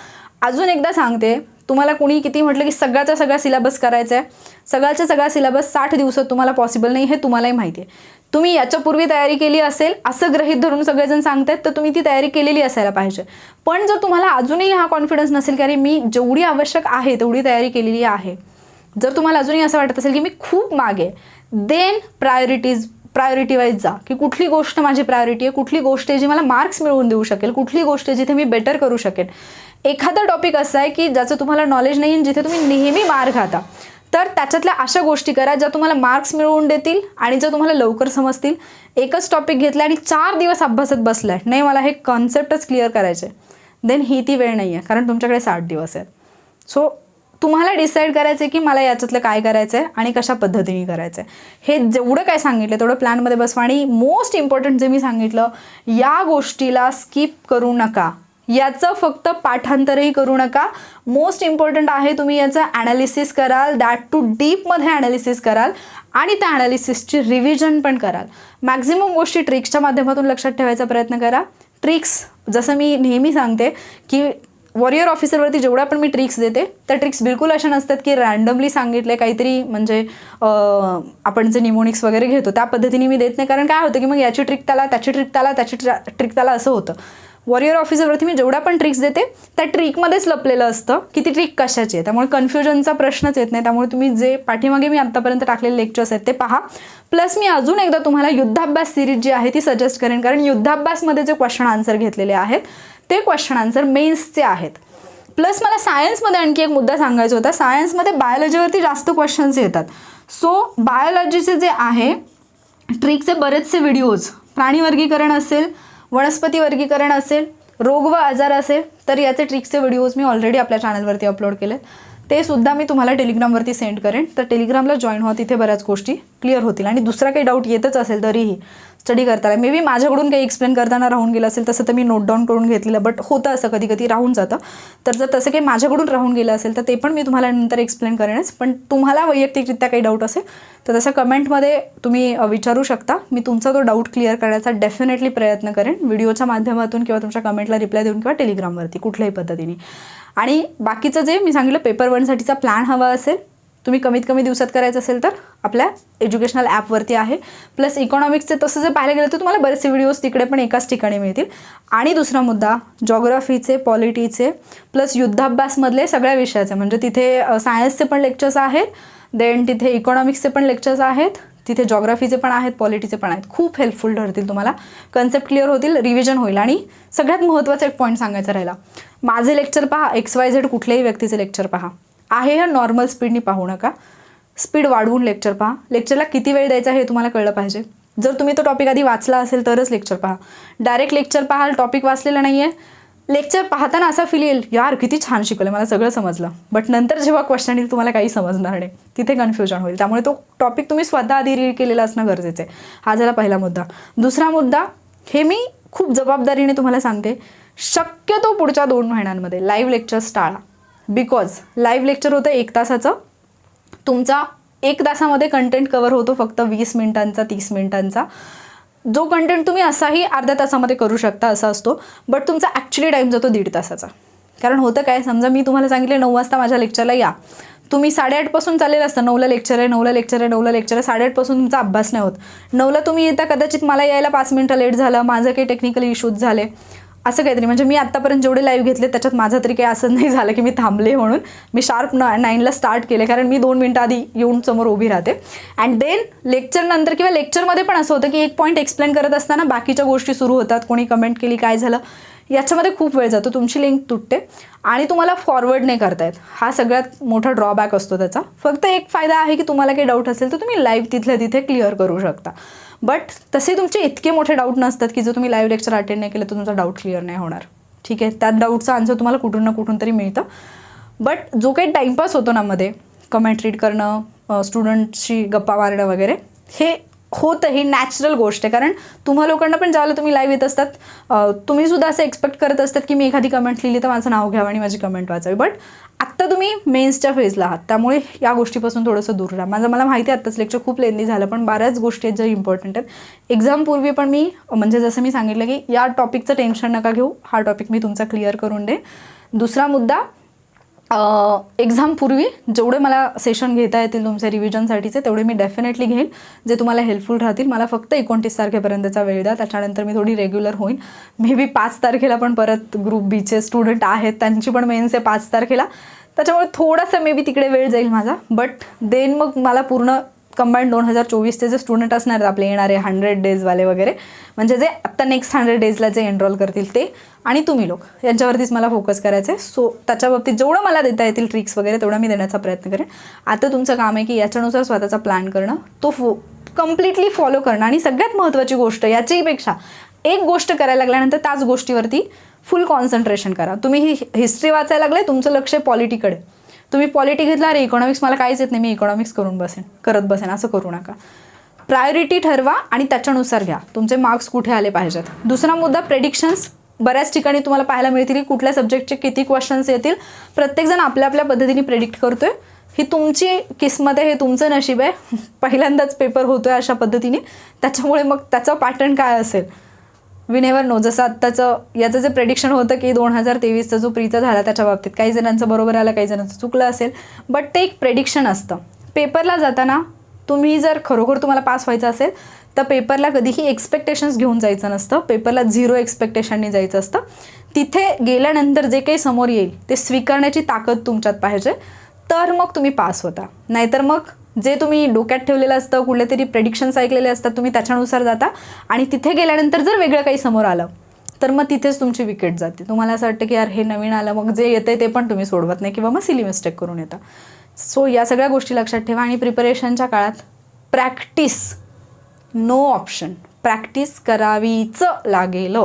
अजून एकदा सांगते, तुम्हाला कुणी किती म्हटलं की सगळ्याचा सगळा सिलेबस करायचा आहे, सगळ्याचा सगळा सिलेबस 60 दिवसात तुम्हाला पॉसिबल नाही, हे तुम्हालाही माहिती आहे. तुम्ही याच्यापूर्वी तयारी केली असेल असं गृहीत धरून सगळेजण सांगतात, तर तुम्ही ती तयारी केलेली असायला पाहिजे. पण जर तुम्हाला अजूनही हा कॉन्फिडन्स नसेल की अरे मी जेवढी आवश्यक आहे तेवढी तयारी केलेली आहे, जर तुम्हाला अजूनही असं वाटत असेल की मी खूप मागे, देन प्रायोरिटी वाईज जा की कुठली गोष्ट माझी प्रायोरिटी आहे, कुठली गोष्ट आहे जी मला मार्क्स मिळवून देऊ शकेल, कुठली गोष्ट आहे जिथे मी बेटर करू शकेन. एखादा टॉपिक असा आहे की ज्याचं तुम्हाला नॉलेज नाही आणि जिथे तुम्ही नेहमी मार खाता, तर त्याच्यातल्या अशा गोष्टी करा ज्या तुम्हाला मार्क्स मिळवून देतील आणि ज्या तुम्हाला लवकर समजतील. एकच टॉपिक घेतला आणि 4 दिवस अभ्यासात बसलाय, नाही मला हे कॉन्सेप्टच क्लिअर करायचे, देन ही ती वेळ नाही आहे, कारण तुमच्याकडे 60 दिवस आहेत. सो तुम्हाला डिसाईड करायचं आहे की मला याच्यातलं काय करायचं आहे आणि कशा पद्धतीने करायचं आहे. हे जेवढं काय सांगितलं तेवढं प्लॅनमध्ये बसवा. आणि मोस्ट इम्पॉर्टंट जे मी सांगितलं, या गोष्टीला स्किप करू नका, याचं फक्त पाठांतरही करू नका. मोस्ट इम्पॉर्टंट आहे तुम्ही याचं ॲनालिसिस कराल, दॅट टू डीपमध्ये ॲनालिसिस कराल आणि त्या ॲनालिसिसची रिव्हिजन पण कराल. मॅक्झिमम गोष्टी ट्रिक्सच्या माध्यमातून लक्षात ठेवायचा प्रयत्न करा. ट्रिक्स जसं मी नेहमी सांगते की वॉरियर ऑफिसरवरती जेवढ्या पण मी ट्रिक्स देते त्या ट्रिक्स बिलकुल अशा नसतात की रँडमली सांगितले काहीतरी, म्हणजे आपण जे निमोनिक्स वगैरे घेतो त्या पद्धतीने मी देत नाही. कारण काय होतं की मग याची ट्रिक त्याला, त्याची ट्रिक त्याला, त्याची ट्रिक त्याला, असं होतं. वॉरियर ऑफिसरवरती मी जेवढ्या पण ट्रिक्स देते त्या ट्रिकमध्येच लपलेलं असतं की ती ट्रिक कशाची आहे. त्यामुळे कन्फ्युजनचा प्रश्नच येत नाही. त्यामुळे तुम्ही जे पाठीमागे मी आत्तापर्यंत टाकलेले लेक्चर्स आहेत ते पहा. प्लस मी अजून एकदा तुम्हाला युद्धाभ्यास सिरीज जी आहे ती सजेस्ट करेन, कारण युद्धाभ्यासमध्ये जे क्वेश्चन आन्सर घेतलेले आहेत ते क्वेश्चन आन्सर मेन्सचे आहेत. प्लस मला सायन्समध्ये आणखी एक मुद्दा सांगायचा होता. सायन्समध्ये बायोलॉजीवरती जास्त क्वेश्चन्स येतात. सो बायोलॉजीचे जे आहे ट्रिकचे बरेचसे व्हिडिओज, प्राणी वर्गीकरण असेल, वनस्पती वर्गीकरण असेल, रोग व आजार असेल, तर याचे ट्रिक्सचे व्हिडिओज मी ऑलरेडी आपल्या चॅनलवरती अपलोड केले. ते सुद्धा मी तुम्हाला टेलिग्रामवरती सेंड करेन. तर टेलिग्रामला जॉईन व्हा, तिथे बऱ्याच गोष्टी क्लिअर होतील. आणि दुसरा काही डाऊट येतच असेल तरीही स्टडी करताना, मे बी माझ्याकडून काही एक्सप्लेन करताना राहून गेलं असेल, तसं तर मी नोट डाऊन करून घेतलेलं, बट होतं असं कधी कधी राहून जातं. तर जर तसं काही माझ्याकडून राहून गेलं असेल तर ते पण मी तुम्हाला नंतर एक्सप्लेन करेनच. पण तुम्हाला वैयक्तिकरित्या काही डाऊट असेल तर तसं कमेंटमध्ये तुम्ही विचारू शकता. मी तुमचा तो डाऊट क्लिअर करण्याचा डेफिनेटली प्रयत्न करेन, व्हिडिओच्या माध्यमातून किंवा तुमच्या कमेंटला रिप्लाय देऊन किंवा टेलिग्रामवरती कुठल्याही पद्धतीने. आणि बाकीचं जे मी सांगितलं पेपर 1साठीचा प्लॅन हवा असेल, तुम्ही कमीत कमी दिवसात करायचं असेल तर आपल्या एज्युकेशनल ॲपवरती आहे. प्लस इकॉनॉमिक्सचे तसं जर पाहायला गेलं तर तुम्हाला बरेचसे व्हिडिओज तिकडे पण एकाच ठिकाणी मिळतील. आणि दुसरा मुद्दा जॉग्राफीचे, पॉलिटीचे, प्लस युद्धाभ्यासमधले सगळ्या विषयाचे, म्हणजे तिथे सायन्सचे पण लेक्चर्स आहेत, देन तिथे इकॉनॉमिक्सचे पण लेक्चर्स आहेत, तिथे जॉग्राफीचे पण आहेत, पॉलिटीचे पण आहेत. खूप हेल्पफुल ठरतील तुम्हाला, कन्सेप्ट क्लिअर होतील, रिव्हिजन होईल. आणि सगळ्यात महत्त्वाचा एक पॉईंट सांगायचा राहिला, माझे लेक्चर पहा, XYZ कुठल्याही व्यक्तीचे लेक्चर पहा, आहे ह्या नॉर्मल स्पीडनी पाहू नका, स्पीड वाढवून लेक्चर पहा. लेक्चरला किती वेळ द्यायचा हे तुम्हाला कळलं पाहिजे. जर तुम्ही तो टॉपिक आधी वाचला असेल तरच लेक्चर पहा. डायरेक्ट लेक्चर पाहाल, टॉपिक वाचलेलं नाही आहे, लेक्चर पाहताना असा फील येईल यार किती छान शिकवलं, मला सगळं समजलं, बट नंतर जेव्हा क्वेश्चन येईल तुम्हाला काही समजणार नाही, तिथे कन्फ्युजन होईल. त्यामुळे तो टॉपिक तुम्ही स्वतः आधी रीड केलेला असणं गरजेचं आहे. हा झाला पहिला मुद्दा. दुसरा मुद्दा, हे मी खूप जबाबदारीने तुम्हाला सांगते, शक्यतो पुढच्या 2 महिन्यांमध्ये लाईव्ह लेक्चर्स टाळा. बिकॉज लाईव्ह लेक्चर होतं 1 तासाचं, तुमचा 1 तासामध्ये कंटेंट कवर होतो फक्त 20 मिनिटांचा, 30 मिनिटांचा. जो कंटेंट तुम्ही असाही अर्ध्या तासामध्ये करू शकता असा असतो, बट तुमचा ॲक्च्युली टाईम जातो 1.5 तासाचा. कारण होतं काय, समजा मी तुम्हाला सांगितले 9 वाजता माझ्या लेक्चरला या, तुम्ही 8:30 पासून चाललेलं असतं, 9ला लेक्चर आहे, 9ला लेक्चर आहे, 9ला लेक्चर आहे, 8:30 पासून तुमचा अभ्यास नाही होत. 9ला तुम्ही येता, कदाचित मला यायला 5 मिनिटं लेट झालं, माझं काही टेक्निकल इश्यूज झाले, असं काहीतरी. म्हणजे मी आत्तापर्यंत जेवढे लाईव्ह घेतले त्याच्यात माझं तरी काही असं नाही झालं की मी थांबले म्हणून. मी शार्प 9ला स्टार्ट केले, कारण मी 2 मिनिटं आधी येऊन समोर उभी राहते. अँड देन लेक्चरनंतर किंवा लेक्चरमध्ये पण असं होतं की एक पॉईंट एक्सप्लेन करत असताना बाकीच्या गोष्टी सुरू होतात, कोणी कमेंट केली, काय झालं, याच्यामध्ये खूप वेळ जातो, तुमची लिंक तुटते आणि तुम्हाला फॉरवर्ड नाही करता येत. हा सगळ्यात मोठा ड्रॉबॅक असतो त्याचा. फक्त एक फायदा आहे की तुम्हाला काही डाऊट असेल तर तुम्ही लाईव्ह तिथल्या तिथे क्लिअर करू शकता. बट तसे तुमचे इतके मोठे डाऊट नसतात की जर तुम्ही लाईव्ह लेक्चर अटेंड नाही केलं तर तुमचा डाऊट क्लिअर नाही होणार. ठीक आहे, त्यात डाऊटचा आन्सर तुम्हाला कुठून ना कुठून तरी मिळतं. बट जो काही टाईमपास होतो ना मध्ये, कमेंट रीड करणं, स्टुडंटशी गप्पा मारणं वगैरे, हे होतं, ही नॅचरल गोष्ट आहे. कारण तुम्हा लोकांना पण ज्यावेळेला तुम्ही लाईव्ह येत असतात तुम्ही सुद्धा असं एक्सपेक्ट करत असतात की मी एखादी कमेंट लिहिली तर माझं नाव घ्यावं आणि माझी कमेंट वाचावी. बट आत्ता तुम्ही मेन्सच्या फेजला आहात, त्यामुळे या गोष्टीपासून थोडंसं दूर राहा. मला माहिती आहे आत्ताच लेक्चर खूप लेंदी झालं, पण बऱ्याच गोष्टी आहेत ज्या इम्पॉर्टंट आहेत. एक्झामपूर्वी पण मी, म्हणजे जसं मी सांगितलं की या टॉपिकचं टेन्शन नका घेऊ, हा टॉपिक मी तुमचा क्लिअर करून दे. दुसरा मुद्दा, एक्झामपूर्वी जेवढे मला सेशन घेता येतील तुमचे रिव्हिजनसाठीचे तेवढे मी डेफिनेटली घेईन, जे तुम्हाला हेल्पफुल राहतील. मला फक्त 29 तारखेपर्यंतचा वेळ द्या, त्याच्यानंतर मी थोडी रेग्युलर होईन. मे बी 5 तारखेला पण परत ग्रुप बीचे स्टुडंट आहेत, त्यांची पण मेन्स आहे 5 तारखेला, त्याच्यामुळे थोडासा मे बी तिकडे वेळ जाईल माझा. बट देन मग मला पूर्ण कंबाईंड 2024चे जे स्टुडंट असणार आहेत आपले येणारे 100 डेजवाले वगैरे, म्हणजे जे आत्ता नेक्स्ट 100 डेजला जे एनरोल करतील ते आणि तुम्ही लोक, यांच्यावरतीच मला फोकस करायचं आहे. सो त्याच्या बाबतीत जेवढं मला देता येतील ट्रिक्स वगैरे तेवढं मी देण्याचा प्रयत्न करेन. आता तुमचं काम आहे की याच्यानुसार स्वतःचा प्लॅन करणं, तो कम्प्लिटली फॉलो करणं. आणि सगळ्यात महत्त्वाची गोष्ट, याच्याहीपेक्षा एक गोष्ट करायला लागल्यानंतर त्याच गोष्टीवरती फुल कॉन्सन्ट्रेशन करा. तुम्ही ही हिस्ट्री वाचायला लागले, तुमचं लक्ष आहे पॉलिटीकडे, तुम्ही पॉलिटी घेतला, अरे इकॉनॉमिक्स मला काहीच येत नाही, मी इकॉनॉमिक्स करत बसेन, असं करू नका. प्रायोरिटी ठरवा आणि त्याच्यानुसार घ्या, तुमचे मार्क्स कुठे आले पाहिजेत. दुसरा मुद्दा, प्रेडिक्शन्स. बऱ्याच ठिकाणी तुम्हाला पाहायला मिळतील की कुठल्या सब्जेक्टचे किती क्वेश्चन्स येतील, प्रत्येकजण आपल्या आपल्या पद्धतीने प्रेडिक्ट करतोय. ही तुमची किस्मत आहे, हे तुमचं नशीब आहे, पहिल्यांदाच पेपर होतोय अशा पद्धतीने. त्याच्यामुळे मग त्याचा पॅटर्न काय असेल वी नेवर नो. जसं आत्ताचं याचं जे प्रेडिक्शन होतं की 2023चा जो प्रीचा झाला त्याच्या बाबतीत काही जणांचं बरोबर आलं, काही जणांचं चुकलं असेल, बट ते एक प्रेडिक्शन असतं. पेपरला जाताना तुम्ही जर खरोखर तुम्हाला पास व्हायचं असेल तर पेपरला कधीही एक्सपेक्टेशन्स घेऊन जायचं नसतं. पेपरला 0 एक्सपेक्टेशननी जायचं असतं. तिथे गेल्यानंतर जे काही समोर येईल ते स्वीकारण्याची ताकद तुमच्यात पाहिजे, तर मग तुम्ही पास होता. नाहीतर मग जे तुम्ही डोक्यात ठेवलेलं असतं, कुठले तरी प्रेडिक्शन्स ऐकलेले असतात, तुम्ही त्याच्यानुसार जाता आणि तिथे गेल्यानंतर जर वेगळं काही समोर आलं तर मग तिथेच तुमची विकेट जाते. तुम्हाला असं वाटतं की यार हे नवीन आलं, मग जे येतं ते पण तुम्ही सोडवत नाही किंवा मग सिली मिस्टेक करून येता. सो या सगळ्या गोष्टी लक्षात ठेवा. आणि प्रिपरेशनच्या काळात प्रॅक्टिस, नो ऑप्शन, प्रॅक्टिस करावीच लागेल.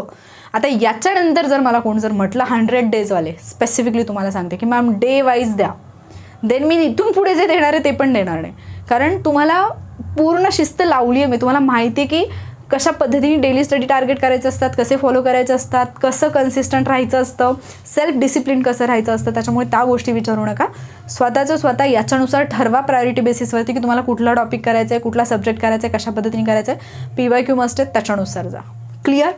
आता याच्यानंतर जर मला कोण जर म्हटलं 100 डेजवाले, स्पेसिफिकली तुम्हाला सांगते की मॅम डे वाईज द्या, देन मी इथून पुढे जे देणार आहे ते पण देणार नाही. कारण तुम्हाला पूर्ण शिस्त लावली आहे मी. तुम्हाला माहिती आहे की कशा पद्धतीने डेली स्टडी टार्गेट करायचे असतात, कसे फॉलो करायचे असतात, कसं कन्सिस्टंट राहायचं असतं, सेल्फ डिसिप्लिन कसं राहायचं असतं. त्याच्यामुळे त्या गोष्टी विचारू नका. स्वतःचं स्वतः याच्यानुसार ठरवा प्रायोरिटी बेसिसवरती की तुम्हाला कुठला टॉपिक करायचा आहे, कुठला सब्जेक्ट करायचा आहे, कशा पद्धतीने करायचं आहे. PYQ मस्ट आहेत, त्याच्यानुसार जा. क्लिअर?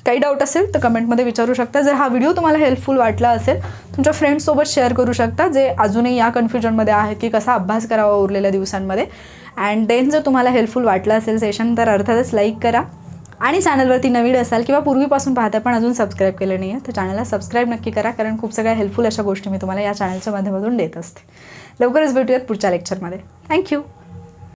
काही डाऊट असेल तर कमेंटमध्ये विचारू शकता. जर हा व्हिडिओ तुम्हाला हेल्पफुल वाटला असेल तुमच्या फ्रेंड्ससोबत शेअर करू शकता जे अजूनही या कन्फ्युजनमध्ये आहेत की कसा अभ्यास करावा उरलेल्या दिवसांमध्ये. अँड देन जर तुम्हाला हेल्पफुल वाटलं असेल सेशन तर अर्थातच लाईक करा. आणि चॅनलवरती नवीन असाल किंवा पूर्वीपासून पाहता पण अजून सबस्क्राईब केलं नाही आहे तर चॅनलला सबस्क्राईब नक्की करा, कारण खूप सगळ्या हेल्पफुल अशा गोष्टी मी तुम्हाला या चॅनलच्या माध्यमातून देत असते. लवकरच भेटूयात पुढच्या लेक्चरमध्ये. थँक्यू.